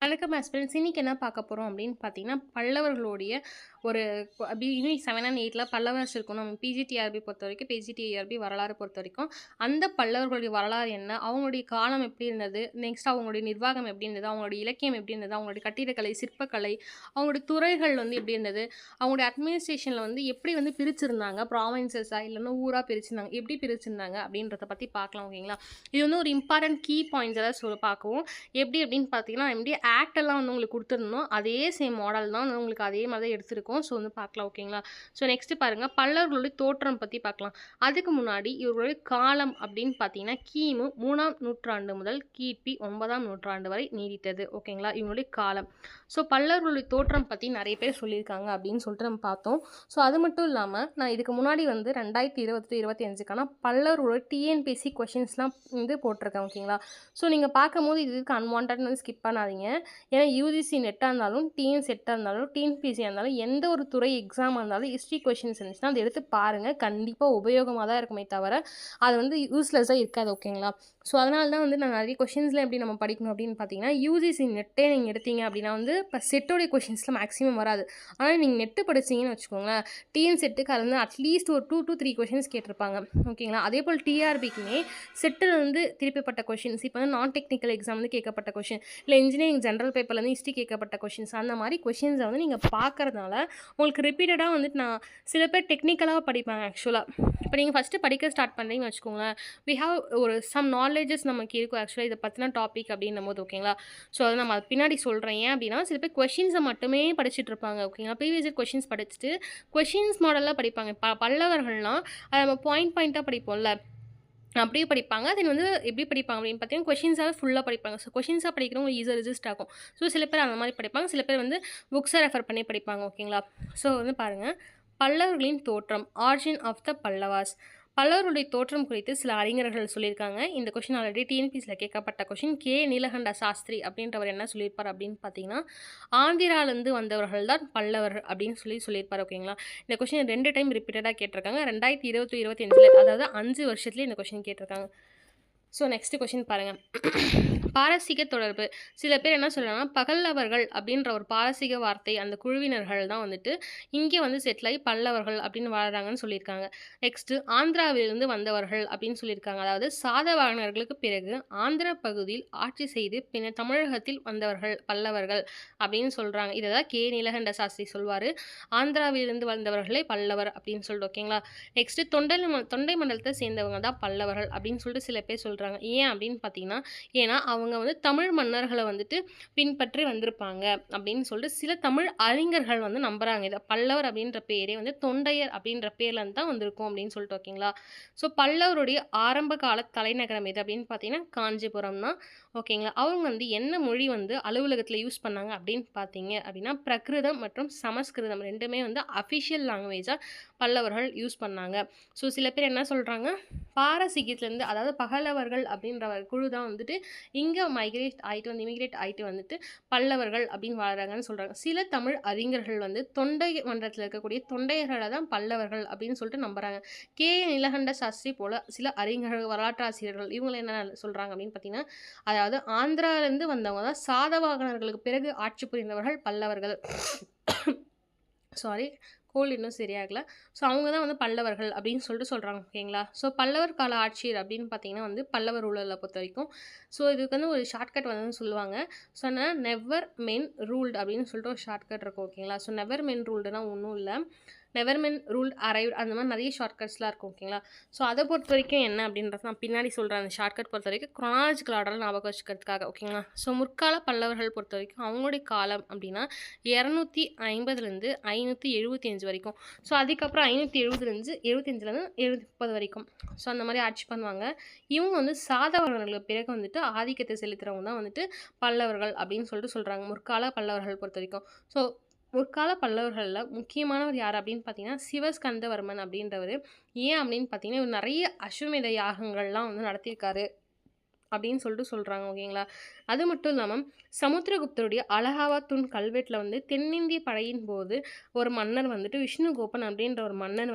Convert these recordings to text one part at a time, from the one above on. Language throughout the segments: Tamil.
வணக்கம் ஆஸ்பிரண்ட்ஸ். இன்னைக்கு என்ன பார்க்க போறோம் அப்படின்னு பார்த்தீங்கன்னா, பல்லவர்களுடைய ஒரு யூனிட் 7 அண்ட் 8ல பல்லவர்ஸ் இருக்கும். நம்ம பிஜிடிஆர்பி பொறுத்தவரைக்கும், பிஜிடிஆர்பி வரலாறு பொறுத்தவரைக்கும், அந்த பல்லவர்களுடைய வரலாறு என்ன? அவங்களுடைய காலம் எப்படி இருந்தது? நெக்ஸ்ட் அவங்களுடைய நிர்வாகம் எப்படி இருந்தது? அவங்களுடைய இலக்கியம் எப்படி இருந்தது? அவங்களுடைய கட்டிடக்கலை, சிற்பக்கலை, அவங்களுடைய துறைகள் எப்படி இருந்தது? அவங்களுடைய அட்மினிஸ்ட்ரேஷன்ல எப்படி பிரிச்சிருந்தாங்க? ப்ராவின்சஸா இல்லன்னா ஊரா பிரிச்சிருந்தாங்க? எப்படி பிரிச்சிருந்தாங்க? அப்படின்றத பத்தி பார்க்கலாம். ஓகேங்களா? இது ஒரு இம்பார்ட்டன்ட் கீ பாயிண்ட்ஸ் எல்லாம் பார்க்கவும். எப்படி அப்படின்னு பார்த்தீங்கன்னா, ஆக்ட் எல்லாம் உங்களுக்கு குடுத்துருந்தோம். அதே சேம் மாடல் தான் உங்களுக்கு அதே மாதிரி தான் எடுத்திருக்கோம். ஸோ பார்க்கலாம். ஓகேங்களா? ஸோ நெக்ஸ்ட் பாருங்க, பல்லவர்களுடைய தோற்றம் பத்தி பார்க்கலாம். அதுக்கு முன்னாடி இவர்களுடைய காலம் அப்படின்னு பார்த்தீங்கன்னா, கிமு 3ஆம் நூற்றாண்டு முதல் கிபி 9ஆம் நூற்றாண்டு வரை நீடித்தது. ஓகேங்களா? இவங்களுடைய காலம். ஸோ பல்லவர்களுடைய தோற்றம் பத்தி நிறைய பேர் சொல்லியிருக்காங்க அப்படின்னு சொல்லிட்டு நம்ம பார்த்தோம். ஸோ அது மட்டும் இல்லாம, நான் இதுக்கு முன்னாடி 2020 25க்கான பல்லவர்களோட டிஎன்பிஎஸ்சி கொஷின்ஸ்லாம் போட்டிருக்கேன். ஓகேங்களா? ஸோ நீங்கள் பார்க்கும்போது இதுக்கு அன்வான்ட்னு ஸ்கிப் பண்ணாதீங்க. ஏன்னா யூஜிசி நெட்டாக இருந்தாலும், டிஎன் செட்டாக இருந்தாலும், டிஎன்பிசியாக இருந்தாலும், எந்த ஒரு துறை எக்ஸாமாக இருந்தாலும் ஹிஸ்ட்ரி கொஷின்ஸ் இருந்துச்சுன்னா அதை எடுத்து பாருங்கள். கண்டிப்பாக உபயோகமாக தான் இருக்குமே தவிர அது யூஸ்லெஸ்ஸாக இருக்காது. ஓகேங்களா? ஸோ அதனால தான் நான் நிறைய கொஷின்ஸில் எப்படி நம்ம படிக்கணும் அப்படின்னு பார்த்தீங்கன்னா, யூஜிசி நெட்டே நீங்கள் எடுத்தீங்க அப்படின்னா இப்போ செட்டோடைய கொஷின்ஸில் மேக்ஸிமம் வராது. ஆனால் நீங்கள் நெட்டு படிச்சிங்கன்னு வச்சுக்கோங்களேன், டிஎன் செட்டுக்கு அதில் அட்லீஸ்ட் ஒரு 2 to 3 கொஷின்ஸ் கேட்டிருப்பாங்க. ஓகேங்களா? அதே போல் டிஆர்பிக்குமே செட்டில் திருப்பப்பட்ட கொஷின்ஸ் இப்போ நான் டெக்னிக்கல் எக்ஸாம் கேட்கப்பட்ட கொஷின், இல்லை இன்ஜினியரிங் ஜென்ரல் பேப்பர்லேருந்து ஹிஸ்ட்ரி கேட்கப்பட்ட கொஷின்ஸ், அந்த மாதிரி கொஷின்ஸை நீங்கள் பார்க்கறதுனால உங்களுக்கு ரிப்பீட்டடாக நான் சில பேர் டெக்னிக்கலாக படிப்பாங்க. ஆக்சுவலாக இப்போ நீங்கள் ஃபஸ்ட்டு படிக்க ஸ்டார்ட் பண்ணுறீங்கன்னு வச்சுக்கோங்களேன், வி ஹாவ் ஒரு சம் நாலேஜஸ் நமக்கு இருக்கும் ஆக்சுவலாக இதை பற்றின டாபிக் அப்படின்னும் போது. ஓகேங்களா? ஸோ அதை நம்ம பின்னாடி சொல்கிறேன். ஏன் அப்படின்னா, சில பேர் கொஷின்ஸை மட்டுமே படிச்சுட்டு இருப்பாங்க. ஓகேங்களா? ப்ரீவியஸ் கொஷின்ஸ் படிச்சுட்டு கொஷின்ஸ் மாடலாக படிப்பாங்க. பல்லவர்கள்லாம் அதை நம்ம பாயிண்ட்டாக படிப்போம்ல, அப்படியே படிப்பாங்க. தென் எப்படி படிப்பாங்க அப்படின்னு பார்த்தீங்கன்னா, கொஷின்ஸாகவே ஃபுல்லாக படிப்பாங்க. ஸோ கொஷின்ஸாக படிக்கிறவங்க ஈஸியாக ரிஜிஸ்ட் ஆகும். ஸோ சில பேர் அந்த மாதிரி படிப்பாங்க, சில பேர் புக்ஸை ரெஃபர் பண்ணி படிப்பாங்க. ஓகேங்களா? ஸோ பாருங்கள், பல்லவர்களின் தோற்றம், ஆரிஜின் ஆஃப் த பல்லவாஸ். பல்லவருடைய தோற்றம் குறித்து சில அறிஞர்கள் சொல்லியிருக்காங்க. இந்த கொஷின் ஆல்ரெடி டிஎன்பிஎஸ்சியில் கேட்கப்பட்ட கொஷின். கே நீலகண்ட சாஸ்திரி அப்படின்றவர் என்ன சொல்லியிருப்பார் அப்படின்னு பார்த்தீங்கன்னா, ஆந்திராவிலேருந்து வந்தவர்கள் தான் பல்லவர் அப்படின்னு சொல்லியிருப்பார். ஓகேங்களா? இந்த கொஷின் 2 டைம் ரிப்பீட்டடாக கேட்டிருக்காங்க. 2020 25, அதாவது 5 வருஷத்துலேயே இந்த கொஷின் கேட்டிருக்காங்க. ஸோ நெக்ஸ்ட் கொஷின் பாருங்கள். பாரசீக தொடர்பு. சில பேர் என்ன சொல்கிறாங்கன்னா, பகல்லவர்கள் அப்படின்ற ஒரு பாரசீக வார்த்தை அந்த குழுவினர்கள் தான் இங்கே செட்டில் ஆகி பல்லவர்கள் அப்படின்னு வாழ்கிறாங்கன்னு சொல்லியிருக்காங்க. நெக்ஸ்ட்டு ஆந்திராவிலிருந்து வந்தவர்கள் அப்படின்னு சொல்லியிருக்காங்க. அதாவது சாதவாகனர்களுக்கு பிறகு ஆந்திர பகுதியில் ஆட்சி செய்து பின்னர் தமிழகத்தில் வந்தவர்கள் பல்லவர்கள் அப்படின்னு சொல்கிறாங்க. இதை தான் கே நீலகண்ட சாஸ்திரி சொல்வார். ஆந்திராவிலிருந்து வந்தவர்களே பல்லவர் அப்படின்னு சொல்லிட்டு. ஓகேங்களா? நெக்ஸ்ட்டு தொண்டை மண்டலத்தை சேர்ந்தவங்க தான் பல்லவர்கள் அப்படின்னு சொல்லிட்டு சில பேர் சொல்கிறாங்க. ஏன் அப்படின்னு பார்த்தீங்கன்னா, ஏன்னா அவங்க தமிழ் மன்னர்களை பின்பற்றி வந்திருப்பாங்க அப்படின்னு சொல்லிட்டு சில தமிழ் அறிஞர்கள் நம்புறாங்க. இதை பல்லவர் அப்படின்ற பேரே தொண்டையர் அப்படின்ற பேர்ல இருந்து தான் வந்திருக்கும் அப்படின்னு சொல்லிட்டு. ஓகேங்களா? ஸோ பல்லவருடைய ஆரம்ப கால தலைநகரம் எது அப்படின்னு பார்த்தீங்கன்னா, காஞ்சிபுரம் தான். ஓகேங்களா? அவங்க என்ன மொழி அலுவலகத்தில் யூஸ் பண்ணாங்க அப்படின்னு பார்த்தீங்க அப்படின்னா, பிரகிருதம் மற்றும் சமஸ்கிருதம் ரெண்டுமே அஃபிஷியல் லாங்குவேஜாக பல்லவர்கள் யூஸ் பண்ணாங்க. ஸோ சில பேர் என்ன சொல்கிறாங்க, பாரசீகத்துலேருந்து, அதாவது பகலவர்கள் அப்படின்ற குழு தான் இங்கே மைக்ரேட் ஆகிட்டு இமிகிரேட் ஆகிட்டு பல்லவர்கள் அப்படின்னு வாழ்கிறாங்கன்னு சொல்கிறாங்க. சில தமிழ் அறிஞர்கள் தொண்டை மண்டலத்தில் இருக்கக்கூடிய தொண்டையர்களை தான் பல்லவர்கள் அப்படின்னு சொல்லிட்டு நம்புகிறாங்க. கே நீலகண்ட சாஸ்திரி போல சில அறிஞர்கள், வரலாற்றாசிரியர்கள் இவங்களை என்ன சொல்கிறாங்க அப்படின்னு பார்த்தீங்கன்னா, அதாவது ஆந்திராவிலேருந்து வந்தவங்க தான் சாதவாகனர்களுக்கு பிறகு ஆட்சி புரிந்தவர்கள் பல்லவர்கள். சாரி, கோல் இன்னும் சரியாகலை. ஸோ அவங்க தான் பல்லவர்கள் அப்படின்னு சொல்லிட்டு சொல்கிறாங்க. ஓகேங்களா? ஸோ பல்லவர் கால ஆட்சியர் அப்படின்னு பார்த்தீங்கன்னா பல்லவர் ஊழலை பொறுத்த வரைக்கும் ஸோ இதுக்கு ஒரு ஷார்ட்கட் சொல்லுவாங்க. ஸோ ஆனால் நெவர் மென் ரூல்டு அப்படின்னு சொல்லிட்டு ஒரு ஷார்ட்கட் இருக்கும். ஓகேங்களா? ஸோ நெவர் மென் ரூல்டுனா ஒன்றும் இல்லை, நெவர் மென் ரூல்ட் அரைவ்ட், அந்த மாதிரி நிறைய ஷார்ட்கட்ஸ்லாம் இருக்கும். ஓகேங்களா? ஸோ அதை பொறுத்த வரைக்கும் என்ன அப்படின்றத நான் பின்னாடி சொல்கிறேன். அந்த ஷார்ட்கட் பொறுத்த வரைக்கும் குரோனாலஜிக்கல் ஆர்டரில் ஞாபகம் வச்சுக்கிறதுக்காக. ஓகேங்களா? ஸோ முற்கால பல்லவர்கள் பொறுத்த வரைக்கும் அவங்களுடைய காலம் அப்படின்னா 250லேருந்து 575 வரைக்கும். ஸோ அதுக்கப்புறம் 570லேருந்து 75லேருந்து 730 வரைக்கும். ஸோ அந்த மாதிரி ஆட்சி பண்ணுவாங்க. இவங்க சாதவாகனர்களுக்கு பிறகு ஆதிக்கத்தை செலுத்துகிறவங்க தான் பல்லவர்கள் அப்படின்னு சொல்லிட்டு சொல்கிறாங்க, முற்கால பல்லவர்கள் பொறுத்த வரைக்கும். ஸோ முற்கால பல்லவர்களில் முக்கியமானவர் யார் அப்படின்னு பார்த்தீங்கன்னா, சிவஸ்கந்தவர்மன் அப்படின்றவர். ஏன் அப்படின்னு பார்த்தீங்கன்னா, இவர் நிறைய அஸ்வமேத யாகங்கள்லாம் நடத்தியிருக்காரு அப்படின்னு சொல்லிட்டு சொல்கிறாங்க. ஓகேங்களா? அது மட்டும் இல்லாமல் சமுத்திரகுப்தருடைய அலகாபாத் தூண் கல்வெட்டில் தென்னிந்திய படையின் போது ஒரு மன்னர் விஷ்ணுகோபன் அப்படின்ற ஒரு மன்னர்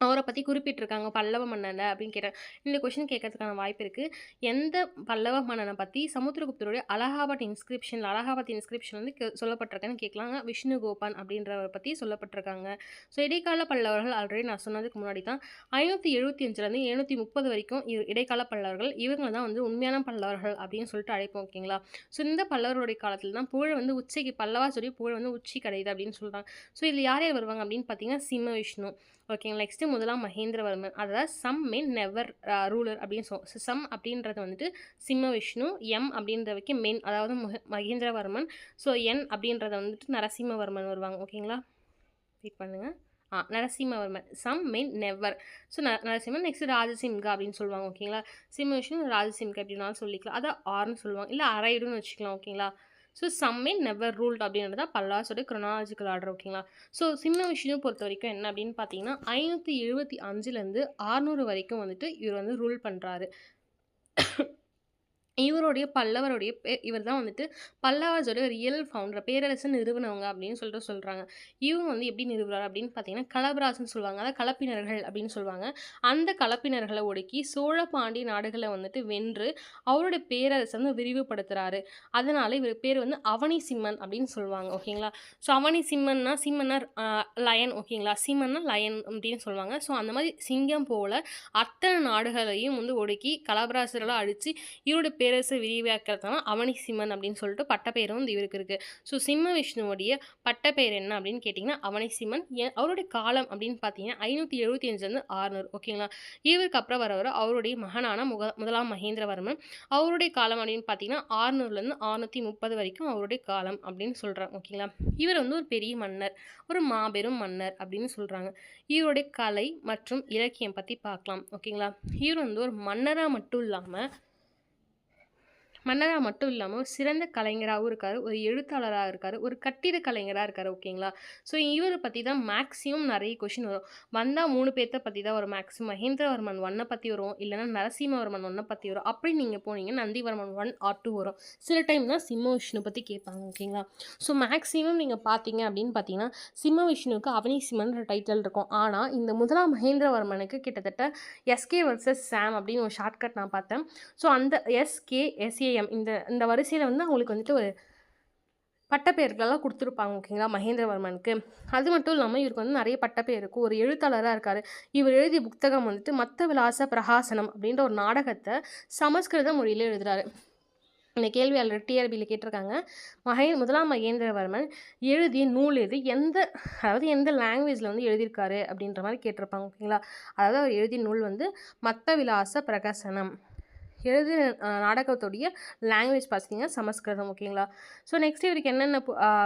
அவர பத்தி குறிப்பிட்டிருக்காங்க பல்லவ மன்னன்ல அப்படின்னு கேட்டேன். இந்த கொஸ்டின் கேட்கறதுக்கான வாய்ப்பு இருக்கு. எந்த பல்லவ மன்னன பத்தி சமுத்திரகுப்தருடைய அலகாபாத் இன்ஸ்கிரிப்ஷன் வந்து சொல்லப்பட்டிருக்குன்னு கேட்கலாங்க. விஷ்ணுகோபன் அப்படின்றவர பத்தி சொல்லப்பட்டிருக்காங்க. ஸோ இடைக்கால பல்லவர்கள் ஆல்ரெடி நான் சொன்னதுக்கு முன்னாடி தான் 575லேருந்து 730 வரைக்கும் இடைக்கால பல்லவர்கள். இவங்க தான் வந்து உண்மையான பல்லவர்கள் அப்படின்னு சொல்லிட்டு அழைப்போம் ஓகேங்களா. ஸோ இந்த பல்லவருடைய காலத்துல தான் புகழ் வந்து உச்சிக்கு பல்லவாசுடைய புகழ் வந்து உச்சி கிடையுது அப்படின்னு சொல்றாங்க. ஸோ இதில் யார் யார் வருவாங்க அப்படின்னு பார்த்தீங்கன்னா சிம்ம விஷ்ணு ஓகேங்களா. நெக்ஸ்ட்டு முதலாம் மகேந்திரவர்மன், அதாவது சம் மென் நெவர் ரூலர் அப்படின்னு சொல்லுவோம். சம் அப்படின்றது வந்துட்டு சிம்ம விஷ்ணு, எம் அப்படின்றவைக்கு மென் அதாவது மகேந்திரவர்மன், ஸோ என் அப்படின்றத வந்துட்டு நரசிம்மவர்மன் வருவாங்க ஓகேங்களா. வெயிட் பண்ணுங்க. Narasimhavarman some men never. So Narasimhan next Rajasimha அப்படின்னு சொல்லுவாங்க ஓகேங்களா. சிம்ம விஷ்ணு ராஜசிம்கா அப்படின்னாலும் சொல்லிக்கலாம். அதை ஆர்னு சொல்லுவாங்க, இல்லை அரைடுன்னு வச்சுக்கலாம் ஓகேங்களா. ஸோ சம்மே நெவர் ரூல்ட் அப்படின்றது தான் பல்லாஸோட க்ரொனாலஜிக்கல் ஆர்டர் ஓகேங்களா. ஸோ சிம்ம விஷ்ணு பொறுத்த வரைக்கும் என்ன அப்படின்னு பார்த்தீங்கன்னா 575லேருந்து 600 வரைக்கும் வந்துட்டு இவர் வந்து ரூல் பண்ணுறாரு. இவருடைய பல்லவருடைய இவர் தான் வந்துட்டு பல்லவாஸோட ரியல் ஃபவுண்டர், பேரரசு நிறுவனவங்க அப்படின்னு சொல்லிட்டு சொல்கிறாங்க. இவங்க வந்து எப்படி நிறுவுறாரு அப்படின்னு பார்த்தீங்கன்னா கலபராசன்னு சொல்லுவாங்க, அதாவது கலப்பினர்கள் அப்படின்னு சொல்லுவாங்க. அந்த கலப்பினர்களை ஒடுக்கி சோழ பாண்டிய நாடுகளை வந்துட்டு வென்று அவருடைய பேரரசை வந்து விரிவுபடுத்துகிறாரு. அதனால இவர் பேர் வந்து அவனி சிம்மன் அப்படின்னு சொல்லுவாங்க ஓகேங்களா. ஸோ அவனி சிம்மன்னா சிம்மன்னர் லயன் ஓகேங்களா, சிம்மன்னா லயன் அப்படின்னு சொல்லுவாங்க. ஸோ அந்த மாதிரி சிங்கம் போல அத்தனை நாடுகளையும் வந்து ஒடுக்கி கலபராசர்களை அழித்து இவருடைய பேரரசை விரிவாக்கிறதுனா அவனி சிம்மன் அப்படின்னு சொல்லிட்டு பட்டப்பெயரும் வந்து இவருக்கு இருக்குது. ஸோ சிம்ம விஷ்ணுவோடைய பட்டப்பெயர் என்ன அப்படின்னு கேட்டிங்கன்னா அவனி சிம்மன். அவருடைய காலம் அப்படின்னு பார்த்தீங்கன்னா 575லேருந்து 600 ஓகேங்களா. இவருக்கு அப்புறம் வரவர் அவருடைய மகனான முதலாம் மகேந்திரவர்மன். அவருடைய காலம் அப்படின்னு பார்த்தீங்கன்னா 600லேருந்து 630 வரைக்கும் அவருடைய காலம் அப்படின்னு சொல்கிறாங்க ஓகேங்களா. இவர் வந்து ஒரு பெரிய மன்னர், ஒரு மாபெரும் மன்னர் அப்படின்னு சொல்கிறாங்க. இவருடைய கலை மற்றும் இலக்கியம் பற்றி பார்க்கலாம் ஓகேங்களா. இவர் வந்து ஒரு மன்னராக மட்டும் இல்லாமல் ஒரு சிறந்த கலைஞராகவும் இருக்கார், ஒரு எழுத்தாளராக இருக்கார், ஒரு கட்டிட கலைஞராக இருக்கார் ஓகேங்களா. ஸோ இவரை பற்றி தான் மேக்ஸிமம் நிறைய கொஷின் வரும். வந்தால் 3 பேர்த்த பற்றி தான் வரும் மேக்ஸிமம். மகேந்திரவர்மன் 1 பற்றி வரும், இல்லைனா நரசிம்மவர்மன் 1 பற்றி வரும். அப்படி நீங்கள் போனீங்க நந்திவர்மன் 1 or 2 வரும். சில டைம் தான் சிம்ம விஷ்ணு பற்றி கேட்பாங்க ஓகேங்களா. ஸோ மேக்ஸிமம் நீங்கள் பார்த்தீங்க அப்படின்னு பார்த்தீங்கன்னா சிம்ம விஷ்ணுவுக்கு அவனி சிம்மன்ற டைட்டில் இருக்கும். ஆனால் இந்த முதலாம் மகேந்திரவர்மனுக்கு கிட்டத்தட்ட எஸ்கே வர்சஸ் சாம் அப்படின்னு ஒரு ஷார்ட்கட் நான் பார்த்தேன். ஸோ அந்த எஸ்ஏஎம் இந்த வரிசையில் வந்து அவங்களுக்கு வந்துட்டு ஒரு பட்டப்பெயர்களெல்லாம் கொடுத்துருப்பாங்க ஓகேங்களா மகேந்திரவர்மனுக்கு. அது மட்டும் இல்லாமல் இவருக்கு வந்து நிறைய பட்டப்பெயர் இருக்கும். ஒரு எழுத்தாளராக இருக்கார். இவர் எழுதிய புத்தகம் வந்துட்டு மத்த விலாச பிரகாசனம் அப்படின்ற ஒரு நாடகத்தை சமஸ்கிருத மொழியில் எழுதுகிறாரு. இந்த கேள்வி ஆல்ரெடி டிஆர்பியில் கேட்டிருக்காங்க. முதலாம் மகேந்திரவர்மன் எழுதிய நூல் எது, எந்த லாங்குவேஜில் வந்து எழுதியிருக்காரு அப்படின்ற மாதிரி கேட்டிருப்பாங்க ஓகேங்களா. அதாவது அவர் எழுதிய நூல் வந்து மத்த விலாச பிரகாசனம். எழுதிய நாடகத்துடைய லாங்குவேஜ் பார்த்தீங்கன்னா சமஸ்கிருதம் ஓகேங்களா. ஸோ நெக்ஸ்ட் இவருக்கு என்னென்ன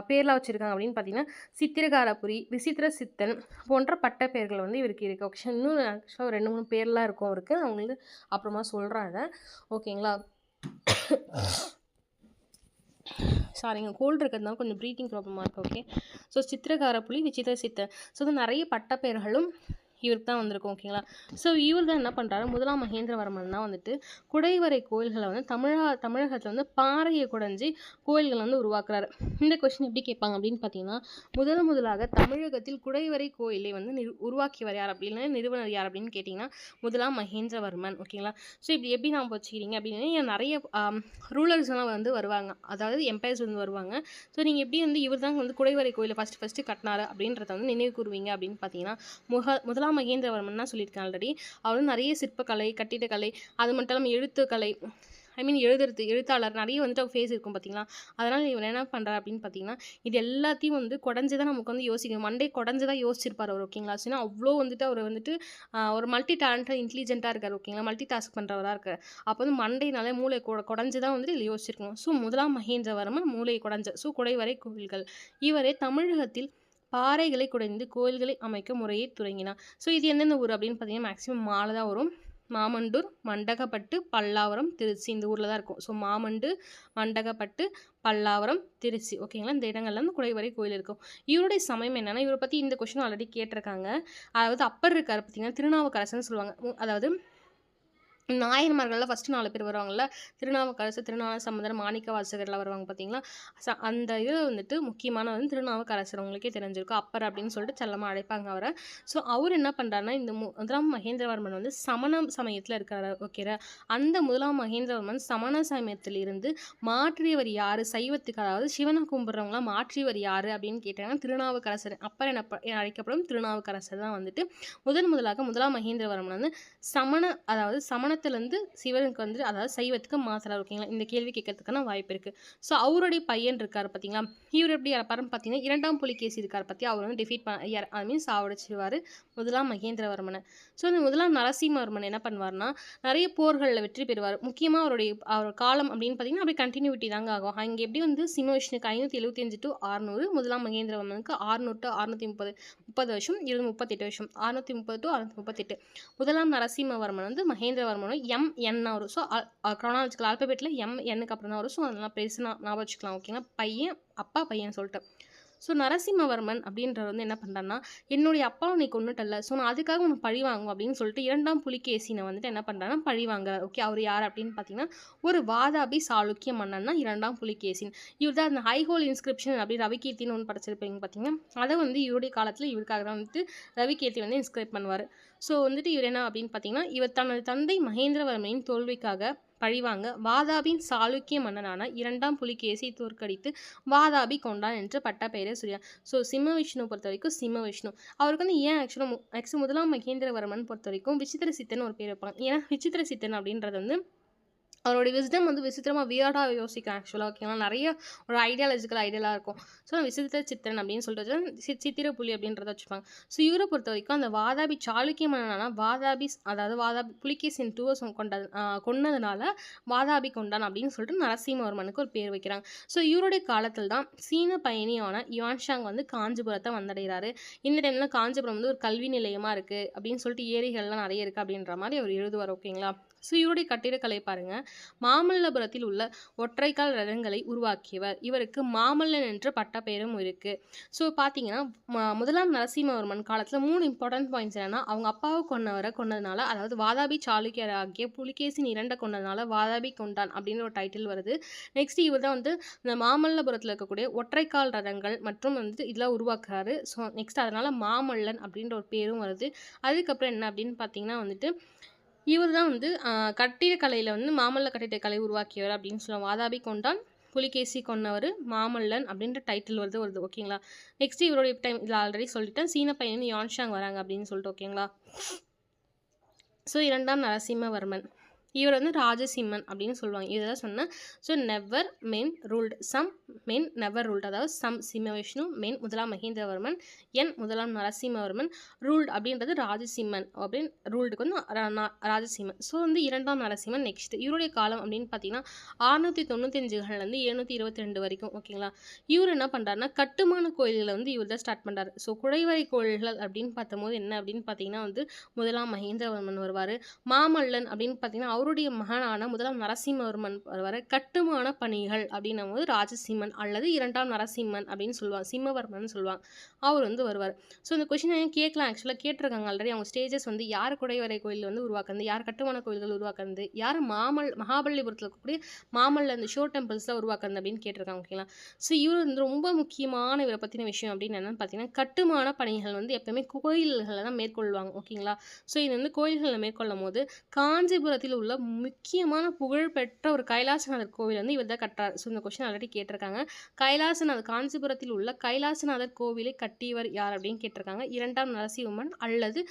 பேர்லாம் வச்சுருக்காங்க அப்படின்னு பார்த்தீங்கன்னா சித்திரகாரபுரி, விசித்திர சித்தன் போன்ற பட்ட பேர்கள் வந்து இவருக்கு இருக்குது ஓகே. இன்னும் ஆக்சுவலாக ஒரு 2-3 பேர்லாம் இருக்கும் அவருக்கு, அவங்களுக்கு அப்புறமா சொல்கிறாங்க ஓகேங்களா. சாரிங்க, கோல்டு இருக்கிறதுனால கொஞ்சம் ப்ரீத்திங் ப்ராப்ளமாக இருக்குது ஓகே. ஸோ சித்திரகாரப்புலி, விசித்திர சித்தன், ஸோ இது நிறைய பட்டப்பெயர்களும் இவருக்கு தான் வந்திருக்கும் ஓகேங்களா. ஸோ இவர் தான் என்ன பண்ணுறாரு, முதலாம் மகேந்திரவர்மன் தான் வந்துட்டு குடைவரை கோயில்களை வந்து தமிழகத்தில் வந்து பாறையை குடைஞ்சி கோயில்களை வந்து உருவாக்குறாரு. இந்த கொஸ்டின் எப்படி கேட்பாங்க அப்படின்னு பார்த்தீங்கன்னா முதலாக தமிழகத்தில் குடைவரை கோயிலை வந்து உருவாக்கியவர் யார் அப்படின்னு, நிறுவனர் யார் அப்படின்னு கேட்டிங்கன்னா முதலாம் மகேந்திரவர்மன் ஓகேங்களா. ஸோ இப்படி எப்படி நான் வச்சுக்கிறீங்க அப்படின்னு நிறைய ரூலர்ஸ்லாம் வந்து வருவாங்க, அதாவது எம்பையர்ஸ் வந்து வருவாங்க. ஸோ நீங்கள் எப்படி வந்து இவர் தான் வந்து குடைவரை கோயிலை ஃபஸ்ட்டு கட்டினாரு அப்படின்றத வந்து நினைவு கூறுவீங்க அப்படின்னு பார்த்தீங்கன்னா முதலாம் மகேந்திரவர்மன் தான் சொல்லியிருக்கேன் ஆல்ரெடி. அவர் வந்து நிறைய சிற்பக்கலை, கட்டிடக்கலை, அது மட்டும் இல்லாமல் எழுத்துக்கலை, எழுத்தாளர் நிறைய வந்துட்டு ஃபேஸ் இருக்கும் பார்த்தீங்களா. அதனால் இவர் என்ன பண்ணுறாரு அப்படின்னு பார்த்தீங்கன்னா இது எல்லாத்தையும் வந்து குடஞ்சி தான் நமக்கு வந்து யோசிக்கணும், மண்டே குடஞ்சி தான் யோசிச்சிருப்பார் அவர் ஓகேங்களா. ஸோ அவ்வளோ வந்துட்டு அவர் வந்துட்டு ஒரு மல்டி டேலண்டட் இன்டெலிஜென்ட்டாக இருக்கார் ஓகேங்களா, மல்டி டாஸ்க் பண்ணுறவராக இருக்கார். அப்போ வந்து மண்டைனாலே மூளை குடஞ்சி தான் வந்துட்டு இதில் யோசிச்சிருக்கணும். ஸோ முதலாம் மகேந்திரவர்மன் மூளை குடஞ்ச ஸோ குடைவரை கோவில்கள். இவரே தமிழகத்தில் பாறைகளை குடைந்து கோயில்களை அமைக்க முறையை தொடங்கினார். ஸோ இது எந்தெந்த ஊர் அப்படின்னு பார்த்தீங்கன்னா மேக்ஸிமம் மாலை தான் வரும். மாமண்டூர், மண்டகப்பட்டு, பல்லாவரம், திருச்சி, இந்த ஊரில் தான் இருக்கும். ஸோ மாமண்டு, மண்டகப்பட்டு, பல்லாவரம், திருச்சி ஓகேங்களா. இந்த இடங்கள்ல வந்து குடைவரை கோயில் இருக்கும். இவருடைய சமயம் என்னென்னா இவரை பற்றி இந்த கொஸ்டின் ஆல்ரெடி கேட்டிருக்காங்க. அதாவது அப்பர் இருக்கார் பார்த்தீங்கன்னா திருநாவுக்கரசன்னு சொல்லுவாங்க. அதாவது நாயன்மார்கள்ல ஃபர்ஸ்ட் 4 பேர் வருவாங்கல்ல. திருநாவுக்கரசர், திருஞான சம்பந்தர், மாணிக்கவாசகர்லாம் வருவாங்க பார்த்தீங்களா? அந்த இது வந்துட்டு முக்கியமான வந்து திருநாவுக்கரசர் உங்களுக்கே தெரிஞ்சிருக்கும். அப்பர் அப்படின்னு சொல்லிட்டு செல்லமா அழைப்பாங்க அவர. ஸோ அவரு என்ன பண்றாருன்னா, இந்த முதலாம் மகேந்திரவர்மன் வந்து சமண சமயத்துல இருக்காரு. ஓகேடா. அந்த முதலாம் மகேந்திரவர்மன் சமண சமயத்திலிருந்து மாற்றியவர் யாரு? சைவத்துக்கு அதாவது சிவன கும்பிடுறவங்களாம் மாற்றியவர் யாரு? அப்படின்னு கேட்டாங்கன்னா, திருநாவுக்கரசர். அப்பர் என அழைக்கப்படும் திருநாவுக்கரசர் தான் வந்துட்டு முதலாக முதலாம் மகேந்திரவர்மன் வந்து அதாவது சமணத்திலேருந்து சிவனுக்கு வந்து அதாவது சைவத்துக்கு மாத்துறாரு. ஓகேங்களா? இந்த கேள்வி கேட்கறதுக்கான வாய்ப்பு இருக்கு. ஸோ அவருடைய பையன் இருக்காரு பார்த்தீங்களா? இவர் எப்படி இறப்பாருன்னு பார்த்தீங்கன்னா, 2ஆம் புலிகேசி இருக்கார் பார்த்தியா, அவர் வந்து டிஃபீட் ஐ மீன் சாவடிச்சிருவாரு முதலாம் மகேந்திரவர்மனை. ஸோ இந்த முதலாம் நரசிம்மவர்மன் என்ன பண்ணுவார்னா, நிறைய போர்களில் வெற்றி பெறுவார். முக்கியமாக அவர் காலம் அப்படின்னு பார்த்தீங்கன்னா அப்படி கண்டினியூட்டி தாங்க ஆகும். அங்கே எப்படி வந்து சிம்ம விஷ்ணுக்கு 575 to 600, முதலாம் மகேந்திரவர்மனுக்கு 600 to 630 வருஷம், இது 38 வருஷம், 630 to 638. முதலாம் நரசிம்மவர்மன் வந்து மகேந்திரவர்மனோட என் வரும். ஸோ க்ரானாலஜிக்கல் ஆல்பபெட்டில் எண்ணுக்கு அப்புறம் தான் வரும். ஸோ அதெல்லாம் பெருசு ஞாபகம் வச்சுக்கலாம். ஓகேங்களா? பையன் அப்பா பையன் சொல்லிட்டு. ஸோ நரசிம்மவர்மன் அப்படின்றவர் வந்து என்ன பண்ணுறான்னா, என்னுடைய அப்பாவை நீ கொன்னுட்டல்ல, ஸோ நான் அதுக்காக உனக்கு பழி வாங்கும் அப்படின்னு சொல்லிட்டு 2ஆம் புலிகேசினை வந்துட்டு என்ன பண்ணுறான்னா பழி வாங்குறார். ஓகே, அவர் யார் அப்படின்னு பார்த்தீங்கன்னா, ஒரு வாதாபி சாளுக்கிய மன்னன்னா 2ஆம் புலிகேசின். இவர் தான் அந்த ஹைஹோல் இன்ஸ்கிரிப்ஷன் அப்படி ரவிகீர்த்தின்னு ஒன்று படிச்சிருப்பீங்க பார்த்தீங்கன்னா, அதை வந்து இவருடைய காலத்தில் இவருக்காக தான் வந்துட்டு ரவிகீர்த்தி வந்து இன்ஸ்கிரைப் பண்ணுவார். ஸோ வந்துட்டு இவர் என்ன அப்படின்னு பார்த்தீங்கன்னா, இவர் தனது தந்தை மகேந்திரவர்மனின் தோல்விக்காக பழிவாங்க வாதாபியின் சாளுக்கிய மன்னனான 2ஆம் புலிகேசி தோற்கடித்து வாதாபி கொண்டான் என்று பட்ட பெயரை சொல்லியார். ஸோ சிம்ம விஷ்ணு பொறுத்த வரைக்கும் சிம்ம விஷ்ணு. அவருக்கு வந்து ஏன் ஆக்சுவலாக முதலாம் மகேந்திரவர்மன் பொறுத்த வரைக்கும் விசித்திர சித்தன் ஒரு பேர் வைப்பாங்க. ஏன்னா விசித்திர சித்தன் அப்படின்றது வந்து அவருடைய விஸ்டம் வந்து விசித்திரமாக வியர்டாக யோசிக்கும் ஆக்சுவலாக. ஓகேங்களா? நிறைய ஒரு ஐடியாலாக இருக்கும். ஸோ விசித்திர சித்திரன் அப்படின்னு சொல்லிட்டு சித்திர புலி அப்படின்றத வச்சுப்பாங்க. ஸோ இவரை பொறுத்த வரைக்கும் அந்த வாதாபி சாளுக்கிய மன்னனான வாதாபி புலிகேசின் கொன்னதுனால வாதாபி கொண்டான் அப்படின்னு சொல்லிட்டு நரசிம்மவர்மனுக்கு ஒரு பேர் வைக்கிறாங்க. ஸோ இவருடைய காலத்தில் தான் சீன பயணியான யுவான்ஷாங் வந்து காஞ்சிபுரத்தை வந்தடைகிறாரு. இந்த டைமில் காஞ்சிபுரம் வந்து ஒரு கல்வி நிலையமாக இருக்குது அப்படின்னு சொல்லிட்டு ஏரிகள்லாம் நிறைய இருக்குது அப்படின்ற மாதிரி அவர் எழுதுவார். ஓகேங்களா? ஸோ இவருடைய கட்டிடக்கலை பாருங்கள். மாமல்லபுரத்தில் உள்ள ஒற்றைக்கால் ரதங்களை உருவாக்கியவர். இவருக்கு மாமல்லன் என்ற பட்ட பெயரும் இருக்குது. ஸோ பார்த்தீங்கன்னா முதலாம் நரசிம்மவர்மன் காலத்தில் 3 இம்பார்ட்டன்ட் பாயிண்ட்ஸ் என்னன்னா, அவங்க அப்பாவை கொன்னதுனால, அதாவது வாதாபி சாளுக்கியர் ஆகிய புலிகேசின் 2 கொன்னதுனால வாதாபி கொண்டான் அப்படின்னு ஒரு டைட்டில் வருது. நெக்ஸ்ட் இவர் தான் வந்து இந்த மாமல்லபுரத்தில் இருக்கக்கூடிய ஒற்றைக்கால் ரதங்கள் மற்றும் வந்து இதெல்லாம் உருவாக்குறாரு. ஸோ நெக்ஸ்ட் அதனால மாமல்லன் அப்படின்ற ஒரு பேரும் வருது. அதுக்கப்புறம் என்ன அப்படின்னு பார்த்தீங்கன்னா வந்துட்டு இவர் தான் வந்து கட்டிடக்கலையில் வந்து மாமல்ல கட்டிடக்கலை உருவாக்கியவர் அப்படின்னு சொல்லுவாங்க. வாதாபி கொண்டான், புலிகேசி கொன்னவர், மாமல்லன் அப்படின்ற டைட்டில் வருது. ஓகேங்களா? நெக்ஸ்ட் இவருடைய டைம் இதில் ஆல்ரெடி சொல்லிட்டேன். சீன பையன் யான்ஷாங் வராங்க அப்படின்னு சொல்லிட்டு. ஓகேங்களா? ஸோ 2ஆம் நரசிம்மவர்மன் இவர் வந்து ராஜசிம்மன் அப்படின்னு சொல்லுவாங்க. இதெல்லாம் சொன்னேன். So never men ruled, some men never ruled, அதாவது சம் சிம்ம விஷ்ணு, மென் முதலாம் மகேந்திரவர்மன், முதலாம் நரசிம்மவர்மன், ரூல்டு அப்படின்றது ராஜசிம்மன் அப்படின்னு ரூல்டுக்கு வந்து ராஜசிம்மன். ஸோ வந்து 2ஆம் நரசிம்மன். நெக்ஸ்ட் இவருடைய காலம் அப்படின்னு பார்த்தீங்கன்னா 695 722 வரைக்கும். ஓகேங்களா? இவர் என்ன பண்ணுறாருன்னா கட்டுமான கோயில்களை வந்து இவர் தான் ஸ்டார்ட் பண்ணுறாரு. ஸோ குடைவரை கோயில்கள் அப்படின்னு பார்த்தபோது என்ன அப்படின்னு பார்த்தீங்கன்னா வந்து முதலாம் மகேந்திரவர்மன் வருவார். மாமல்லன் அப்படின்னு பார்த்தீங்கன்னா அவருடைய மகனான முதலாம் நரசிம்மவர்மன் வருவார். கட்டுமான பணிகள் அப்படின்னும் போது ராஜசிம்மன் அல்லது 2ஆம் நரசிம்மன் அப்படின்னு சொல்லுவாங்க, சிம்மவர்மன் சொல்லுவாங்க, அவர் வந்து வருவார். ஸோ இந்த கொஸ்டின் கேட்கலாம். ஆக்சுவலாக கேட்டிருக்காங்க ஆல்ரெடி. அவங்க ஸ்டேஜஸ் வந்து யார் குடைவரை கோயில் வந்து உருவாக்குறது, யார் கட்டுமான கோயில்கள் உருவாக்குறது, யார் மகாபலிபுரத்தில் இருக்கக்கூடிய மாமல்ல அந்த ஷோ டெம்பிள்ஸ்லாம் உருவாக்குறது அப்படின்னு கேட்டிருக்காங்க. ஓகேங்களா? ஸோ இவர் வந்து ரொம்ப முக்கியமான இவரை பற்றின விஷயம் அப்படின்னு என்னென்னு பார்த்தீங்கன்னா கட்டுமான பணிகள் வந்து எப்பவுமே கோயில்களை தான் மேற்கொள்வாங்க. ஓகேங்களா? ஸோ இது வந்து கோயில்களை மேற்கொள்ளும் போது காஞ்சிபுரத்தில் உள்ள முக்கியமான புகழ்பெற்ற ஒரு கைலாசநாதர் கோவில் வந்து இவர் தான் கட்டுறார். ஸோ இந்த கொஸ்டின் ஆல்ரெடி கேட்டிருக்காங்க. காஞ்சிபுரத்தில் உள்ள கைலாசநாதர் கோவிலை கட்டியவர் யார் அப்படின்னு கேட்டிருக்காங்க. 2ஆம் நரசிம்மன் அல்லது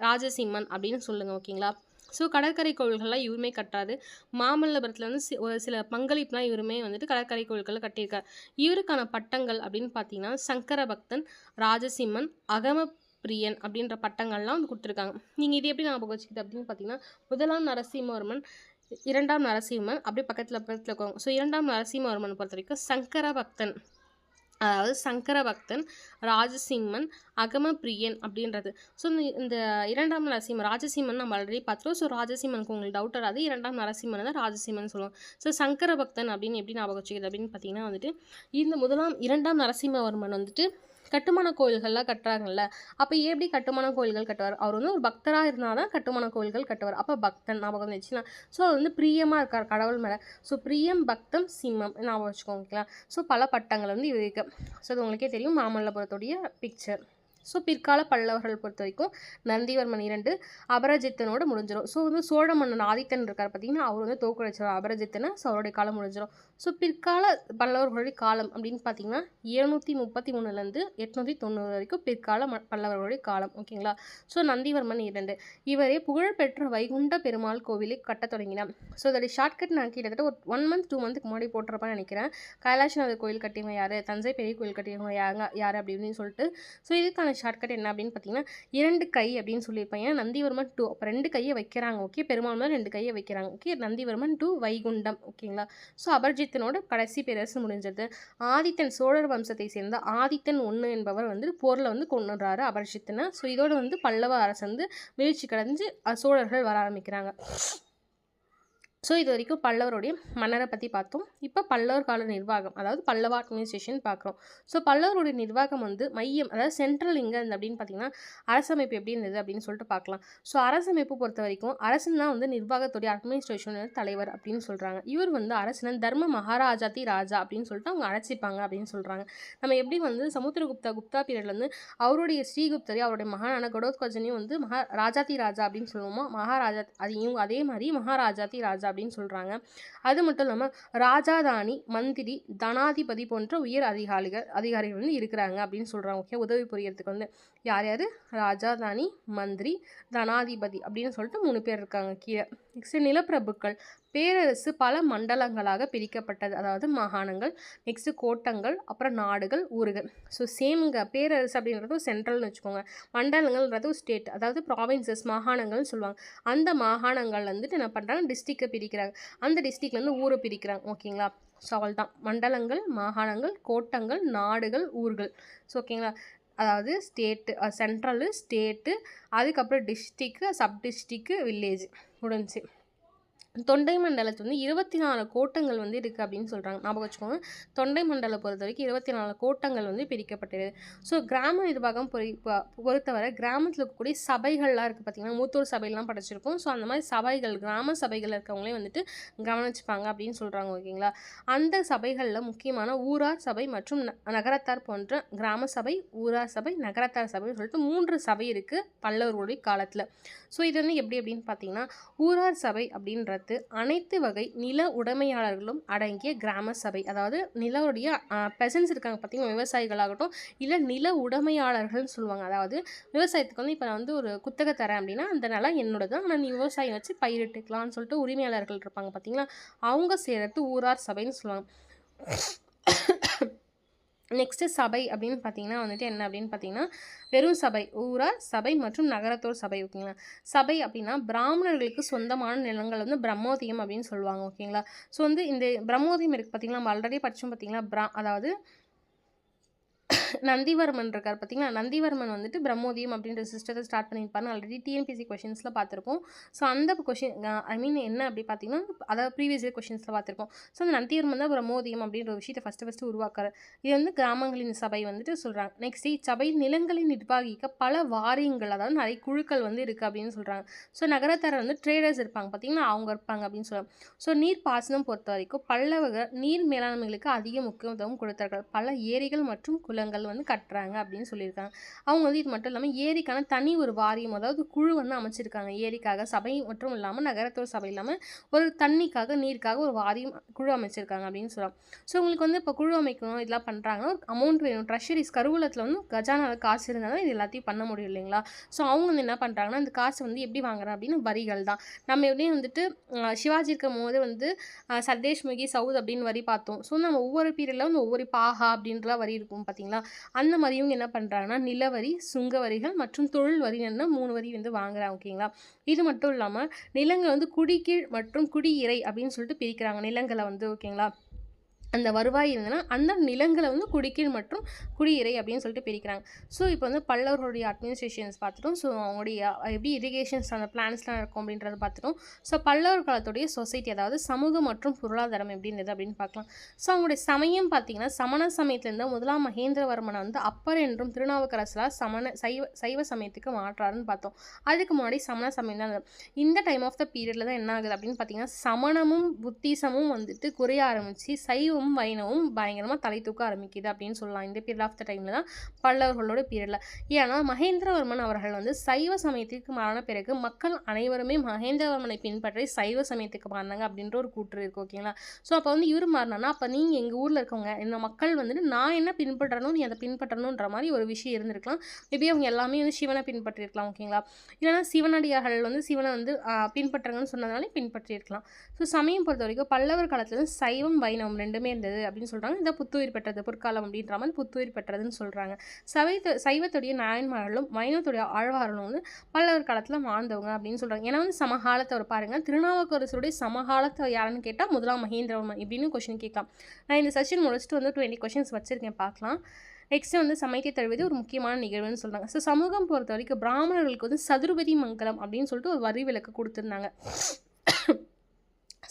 ராஜசிம்மன் அப்படின்னு சொல்லுங்க. ஓகேங்களா? ஸோ கடற்கரை கோவில்கள்லாம் இவருமே கட்டாரு. மாமல்லபுரத்தில் வந்து ஒரு சில பங்களிப்புலாம் இவருமே வந்துட்டு கடற்கரை கோவில்களில் கட்டியிருக்கார். இவருக்கான பட்டங்கள் அப்படின்னு பார்த்தீங்கன்னா சங்கர பக்தன், ராஜசிம்மன், அகம பிரியன் அப்படின்ற பட்டங்கள்லாம் வந்து கொடுத்துருக்காங்க. நீங்கள் இது எப்படி ஞாபகம் வச்சுக்கிது அப்படின்னு பார்த்தீங்கன்னா முதலாம் நரசிம்மவர்மன், 2ஆம் நரசிம்மன் அப்படியே பக்கத்தில் இருக்கவங்க. ஸோ 2ஆம் நரசிம்மவர்மன் பொறுத்த வரைக்கும் சங்கர பக்தன், ராஜசிம்மன், அகம பிரியன் அப்படின்றது. ஸோ இந்த 2ஆம் நரசிம்மன் ராஜசிம்மன் நம்ம ஆல்ரெடி பார்த்துருவோம். ஸோ ராஜசிம்மனுக்கு உங்களுக்கு டவுட் வராது. 2ஆம் நரசிம்மன் தான் ராஜசிம்மன் சொல்லுவோம். ஸோ சங்கர பக்தன் அப்படின்னு எப்படி ஞாபகம் வச்சுக்கிது அப்படின்னு பார்த்தீங்கன்னா வந்துட்டு இந்த 2ஆம் நரசிம்மவர்மன் வந்துட்டு கட்டுமான கோயில்கள்லாம் கட்டுறாங்கல்ல. அப்போ எப்படி கட்டுமான கோயில்கள் கட்டுவார்? அவர் வந்து ஒரு பக்தராக இருந்தால் தான் கட்டுமான கோயில்கள் கட்டுவார். அப்போ பக்தன் ஞாபகம் வந்துச்சுன்னா, ஸோ அவர் வந்து பிரியமாக இருக்கார் கடவுள் மேலே. ஸோ பிரியம், பக்தம், சிம்மம் ஞாபகம் வச்சுக்கோங்க. ஓகேங்களா? ஸோ பல பட்டங்கள் வந்து இது இருக்குது. ஸோ இது உங்களுக்கே தெரியும் மாமல்லபுரத்துடைய பிக்சர். ஸோ பிற்கால பல்லவர்கள் பொறுத்த வரைக்கும் நந்திவர்மன் 2 அபராஜித்தனோட முடிஞ்சிடும். ஸோ வந்து சோழ மன்னன் ஆதித்தன் இருக்கார் பார்த்தீங்கன்னா, அவர் வந்து தோற்கடிச்சார் அபராஜித்தனை. ஸோ அவருடைய காலம் முடிஞ்சிடும். ஸோ பிற்கால பல்லவர்களுடைய காலம் அப்படின்னு பார்த்தீங்கன்னா 733லேருந்து 890 வரைக்கும் பிற்கால பல்லவர்களுடைய காலம். ஓகேங்களா? ஸோ நந்திவர்மன் 2 இவரே புகழ்பெற்ற வைகுண்ட பெருமாள் கோவிலை கட்டத் தொடங்கினார். ஸோ அதோடைய ஷார்ட்கட் நான் கிட்டத்தட்ட ஒரு 1 மந்த் 2 மந்த்துக்கு முன்னாடி போட்டிருப்பேன்னு நினைக்கிறேன். கைலாசநாதர் கோயில் கட்டியவங்க யார், தஞ்சை பெரிய கோயில் கட்டியவங்க யார் அப்படின்னு சொல்லிட்டு. ஸோ இதுக்கான ஷார்ட்கட் என்ன அப்படின்னு பார்த்தீங்கன்னா 2 கை அப்படின்னு சொல்லியிருப்பேன். ஏன்னா நந்திவர்மன் 2 அப்போ 2 கையை வைக்கிறாங்க. ஓகே, பெருமாள் மேலே 2 கையை வைக்கிறாங்க. ஓகே, நந்திவர்மன் 2 வைகுண்டம். ஓகேங்களா? ஸோ அபர்ஜித்தனோட கடைசி பேரரசு முடிஞ்சது. ஆதித்தன் சோழர் வம்சத்தை சேர்ந்த ஆதித்தன் 1 என்பவர் வந்து போரில் வந்து கொண்டுறாரு அபர்ஜித்தனை. ஸோ இதோட வந்து பல்லவ அரசு வந்து வீழ்ச்சி கடைஞ்சு சோழர்கள் வர ஆரம்பிக்கிறாங்க. ஸோ இது வரைக்கும் பல்லவருடைய மன்னரை பற்றி பார்த்தோம். இப்போ பல்லவர் கால நிர்வாகம், அதாவது பல்லவ அட்மினிஸ்ட்ரேஷன் பார்க்குறோம். ஸோ பல்லவருடைய நிர்வாகம் வந்து மையம், அதாவது சென்ட்ரல் எங்கே இருந்து அப்படின்னு பார்த்தீங்கன்னா அரசமைப்பு எப்படி இருந்தது அப்படின்னு சொல்லிட்டு பார்க்கலாம். ஸோ அரசமைப்பு பொறுத்த வரைக்கும் அரசன் தான் வந்து நிர்வாகத்துடைய அட்மினிஸ்ட்ரேஷன் தலைவர் அப்படின்னு சொல்கிறாங்க. இவர் வந்து அரசனன் தர்ம மகாராஜாதி ராஜா அப்படின்னு சொல்லிட்டு அவங்க அழைச்சிப்பாங்க அப்படின்னு சொல்கிறாங்க. நம்ம எப்படி வந்து குப்தா பீரியட்ல வந்து அவருடைய ஸ்ரீகுப்தரையும் அவருடைய மகானான கடோத்கஜனையும் வந்து ராஜாதி ராஜா அப்படின்னு சொல்லுவோமோ, மகாராஜா அதையும் அதே மாதிரி மகாராஜாதி ராஜா அப்படின்னு சொல்கிறாங்க. அது மட்டும் இல்லாமல் ராஜாதானி, மந்திரி, தனாதிபதி போன்ற உயர் அதிகாரிகள் வந்து இருக்கிறாங்க அப்படின்னு சொல்கிறாங்க. ஓகே, உதவி புரியறதுக்கு வந்து யார் யார்? ராஜாதானி, மந்திரி, தனாதிபதி அப்படின்னு சொல்லிட்டு 3 பேர் இருக்காங்க கீழே. நெக்ஸ்ட் நிலப்பிரபுக்கள். பேரரசு பல மண்டலங்களாக பிரிக்கப்பட்டது, அதாவது மாகாணங்கள். நெக்ஸ்ட் கோட்டங்கள், அப்புறம் நாடுகள், ஊர்கள். ஸோ சேமுங்க, பேரரசு அப்படின்றது சென்ட்ரல்னு வச்சுக்கோங்க. மண்டலங்கள்ன்றது ஸ்டேட், அதாவது ப்ராவின்சஸ், மாகாணங்கள்னு சொல்லுவாங்க. அந்த மாகாணங்கள் வந்துட்டு என்ன பண்ணுறாங்க, டிஸ்ட்ரிக்டை பிரிக்கிறாங்க. அந்த டிஸ்ட்ரிக்ட்லேருந்து ஊரை பிரிக்கிறாங்க. ஓகேங்களா? ஸோ அவள் தான் மண்டலங்கள், மாகாணங்கள், கோட்டங்கள், நாடுகள், ஊர்கள். ஸோ ஓகேங்களா? அதாவது ஸ்டேட்டு, சென்ட்ரலு, ஸ்டேட்டு, அதுக்கப்புறம் டிஸ்ட்ரிக்கு, சப் டிஸ்ட்ரிக்கு, வில்லேஜ் முடிஞ்சு. தொண்டை மண்டலத்தில் வந்து 24 கோட்டங்கள் வந்து இருக்குது அப்படின்னு சொல்கிறாங்க. ஞாபகம் வச்சுக்கோங்க. தொண்டை மண்டலம் பொறுத்த வரைக்கும் 24 கோட்டங்கள் வந்து பிரிக்கப்பட்டது. ஸோ கிராம நிர்வாகம் பொறுத்தவரை கிராமத்தில் இருக்கக்கூடிய சபைகள்லாம் இருக்குது பார்த்தீங்கன்னா, மூத்தூர் சபையெல்லாம் படிச்சிருக்கோம். ஸோ அந்த மாதிரி சபைகள், கிராம சபைகள் இருக்கவங்களே வந்துட்டு கவனிச்சுப்பாங்க அப்படின்னு சொல்கிறாங்க. ஓகேங்களா? அந்த சபைகளில் முக்கியமான ஊரார் சபை மற்றும் நகரத்தார் போன்ற கிராம சபை, ஊரார் சபை, நகரத்தார் சபைன்னு சொல்லிட்டு 3 சபை இருக்குது பல்லவர்களுடைய காலத்தில். ஸோ இது வந்து எப்படி அப்படின்னு பார்த்தீங்கன்னா, ஊரார் சபை அப்படின்றது அனைத்து வகை நில உடைமையாளர்களும் அடங்கிய கிராம சபை. அதாவது நிலவுடைய பெசன்ஸ் இருக்காங்க பார்த்தீங்கன்னா, விவசாயிகளாகட்டும் இல்லை நில உடைமையாளர்கள்னு சொல்லுவாங்க. அதாவது விவசாயத்துக்கு வந்து இப்போ நான் வந்து ஒரு குத்தகை தரேன் அப்படின்னா அந்த நிலம் என்னோட தான், ஆனால் நீ விவசாயம் வச்சு பயிரிட்டுக்கலாம்னு சொல்லிட்டு உரிமையாளர்கள் இருப்பாங்க பார்த்தீங்களா, அவங்க சேர்த்து ஊரார் சபைன்னு சொல்லுவாங்க. நெக்ஸ்ட்டு சபை அப்படின்னு பார்த்தீங்கன்னா வந்துட்டு என்ன அப்படின்னு பார்த்தீங்கன்னா வெறும் சபை, ஊரார் சபை மற்றும் நகரத்தோர் சபை. ஓகேங்களா? சபை அப்படின்னா பிராமணர்களுக்கு சொந்தமான நிலங்கள் வந்து பிரம்மோதியம் அப்படின்னு சொல்லுவாங்க. ஓகேங்களா? ஸோ வந்து இந்த பிரம்மோதியம் இருக்குது பார்த்தீங்களா, நம்ம ஆல்ரெடி படித்தோம் பார்த்தீங்களா, அதாவது நந்திவர்மன் இருக்கார் பார்த்தீங்களா, நந்திவர்மன் வந்துட்டு பிரம்மோதியம் அப்படின்ற சிஸ்டத்தை ஸ்டார்ட் பண்ணியிருப்பாரு. ஆல்ரெடி டிஎன்பிசி கொஷின்ஸில் பார்த்துருப்போம். ஸோ அந்த கொஷின் என்ன அப்படி பார்த்தீங்கன்னா, அதாவது ப்ரீவியஸ் இயர் கொஷின்ஸில் பார்த்துருப்போம். ஸோ அந்த நந்திவர்மன் தான் பிரம்மோதியம் அப்படின்ற விஷயத்தை ஃபஸ்ட்டு உருவாக்குறாரு. இது வந்து கிராமங்களின் சபை வந்துட்டு சொல்கிறாங்க. நெக்ஸ்ட் சபையில் நிலங்களை நிர்வாகிக்க பல வாரியங்கள், அதாவது நிறைய குழுக்கள் வந்து இருக்குது அப்படின்னு சொல்கிறாங்க. ஸோ நகரத்தார் வந்து ட்ரேடர்ஸ் இருப்பாங்க பார்த்தீங்கன்னா, அவங்க இருப்பாங்க அப்படின்னு சொல்கிறாங்க. ஸோ நீர் பாசனம் பொறுத்த வரைக்கும் பல்லவர்கள் நீர் மேலாண்மைகளுக்கு அதிக முக்கியத்துவம் கொடுத்தார்கள். பல ஏரிகள் மற்றும் குளங்கள் வந்து கட்டுறாங்க அப்படின்னு சொல்லியிருக்காங்க. அவங்க வந்து இது மட்டும் இல்லாமல் ஏரிக்கான தனி ஒரு வாரியம், அதாவது குழு வந்து அமைச்சிருக்காங்க. ஏரிக்காக சபை மற்றும் இல்லாமல் நகரத்தோர் சபை இல்லாமல் ஒரு தண்ணிக்காக, நீருக்காக ஒரு வாரியம், குழு அமைச்சிருக்காங்க அப்படின்னு சொல்கிறாங்க. ஸோ உங்களுக்கு வந்து இப்போ குழு அமைக்கணும் இதெல்லாம் பண்ணுறாங்கன்னா ஒரு அமௌண்ட் வேணும். ட்ரெஷரிஸ் கருவூலத்தில் வந்து கஜானாவில் காசு இருந்தால் தான் இது எல்லாத்தையும் பண்ண முடியும் இல்லைங்களா? ஸோ அவங்க வந்து என்ன பண்ணுறாங்கன்னா இந்த காசு வந்து எப்படி வாங்குறாங்க அப்படின்னு வரிகள் தான். நம்ம எப்படியும் வந்துட்டு சிவாஜி இருக்கும் போது வந்து சர்தேஷ்முகி, சவுத் அப்படின்னு வரி பார்த்தோம். ஸோ நம்ம ஒவ்வொரு பீரியடில் வந்து ஒவ்வொரு பாகா அப்படின்ற வரி இருக்கும் பார்த்தீங்களா, அந்த மாதிரி இவங்க என்ன பண்ணுறாங்கன்னா நிலவரி, சுங்க வரிகள் மற்றும் தொழில் வரி 3 வரி வந்து வாங்குறாங்க. ஓகேங்களா? இது மட்டும் இல்லாமல் நிலங்கள் வந்து குடிக்கீழ் மற்றும் குடியிறை அப்படின்னு சொல்லிட்டு பிரிக்கிறாங்க நிலங்களை வந்து. ஓகேங்களா? அந்த வருவாய் இருந்ததுன்னா அந்த நிலங்களை வந்து குடிக்கீழ் மற்றும் குடியிறை அப்படின்னு சொல்லிட்டு பிரிக்கிறாங்க. ஸோ இப்போ வந்து பல்லவர்களுடைய அட்மினிஸ்ட்ரேஷன்ஸ் பார்த்துட்டோம். ஸோ அவங்களுடைய எப்படி இரிகேஷன்ஸ் அந்த பிளான்ஸ்லாம் இருக்கும் அப்படின்றத பார்த்துட்டோம். ஸோ பல்லவர் காலத்துடைய சொசைட்டி, அதாவது சமூகம் மற்றும் பொருளாதாரம் எப்படி இருந்தது அப்படின்னு பார்க்கலாம். ஸோ அவங்களுடைய சமயம் பார்த்தீங்கன்னா சமண சமயத்திலேருந்து முதலாம் மகேந்திரவர்மனை வந்து அப்பர் என்றும் திருநாவுக்கரசரால் சைவ சமயத்துக்கு மாற்றாருன்னு பார்த்தோம். அதுக்கு முன்னாடி சமண சமயம் தான். இந்த டைம் ஆஃப் த பீரியடில் தான் என்ன ஆகுது அப்படின்னு பார்த்தீங்கன்னா சமணமும் புத்திசமும் வந்துட்டு குறைய ஆரம்பித்து சைவம் வைணவம் பயங்கரமாக தலை தூக்க ஆரம்பிக்குது அப்படின்னு சொல்லலாம். இந்த பீரியட் ஆஃப் த டைமில் தான் பல்லவர்களோட பீரியடில். ஏன்னா மகேந்திரவர்மன் அவர்கள் வந்து சைவ சமயத்திற்கு மாறின பிறகு மக்கள் அனைவருமே மகேந்திரவர்மனை பின்பற்றி சைவ சமயத்துக்கு மாறினாங்க அப்படின்ற ஒரு கூற்று இருக்குது. ஓகேங்களா? ஸோ அப்போ வந்து இவர் மாறினா அப்போ நீங்கள் எங்கள் ஊரில் இருக்கவங்க இந்த மக்கள் வந்துட்டு நான் என்ன பின்பற்றணும் நீ அதை பின்பற்றணுன்ற மாதிரி ஒரு விஷயம் இருந்திருக்கலாம். மேபி அவங்க எல்லாமே வந்து சிவனை பின்பற்றிருக்கலாம். ஓகேங்களா? இல்லைனா சிவனடியார்கள் வந்து சிவனை வந்து பின்பற்றுங்கன்னு சொன்னதுனாலே பின்பற்றியிருக்கலாம். ஸோ சமயம் பொறுத்த வரைக்கும் பல்லவர் காலத்தில் சைவம் வைணவம் ரெண்டுமே இருந்தது அப்படின்னு சொல்கிறாங்க. இந்த புத்துயிர் பெற்றது பொற்காலம் அப்படின்ற மாதிரி புத்துயிர் பெற்றதுன்னு சொல்கிறாங்க. சைவத்துடைய நாயன்மார்களும் வைணவத்துடைய ஆழ்வார்களும் வந்து பல்லவர் காலத்தில் வாழ்ந்தவங்க அப்படின்னு சொல்கிறாங்க. ஏன்னா வந்து சமகாலத்தை ஒரு பாருங்கள், திருநாவுக்கரசருடைய சமகாலத்தை யாருன்னு கேட்டால் முதலாம் மகேந்திரவர்மன் இப்படின்னு கொஸ்டின் கேட்கலாம். நான் இந்த செஷன் முடிச்சுட்டு வந்து 20 கொஷின்ஸ் வச்சுருக்கேன், பார்க்கலாம். நெக்ஸ்ட் வந்து சமயத்தை தழுவது ஒரு முக்கியமான நிகழ்வுன்னு சொல்கிறாங்க. ஸோ சமூகம் பொறுத்த வரைக்கும் பிராமணர்களுக்கு வந்து சதுர்பதி மங்கலம் அப்படின்னு சொல்லிட்டு ஒரு வரி விலக்கு கொடுத்துருந்தாங்க.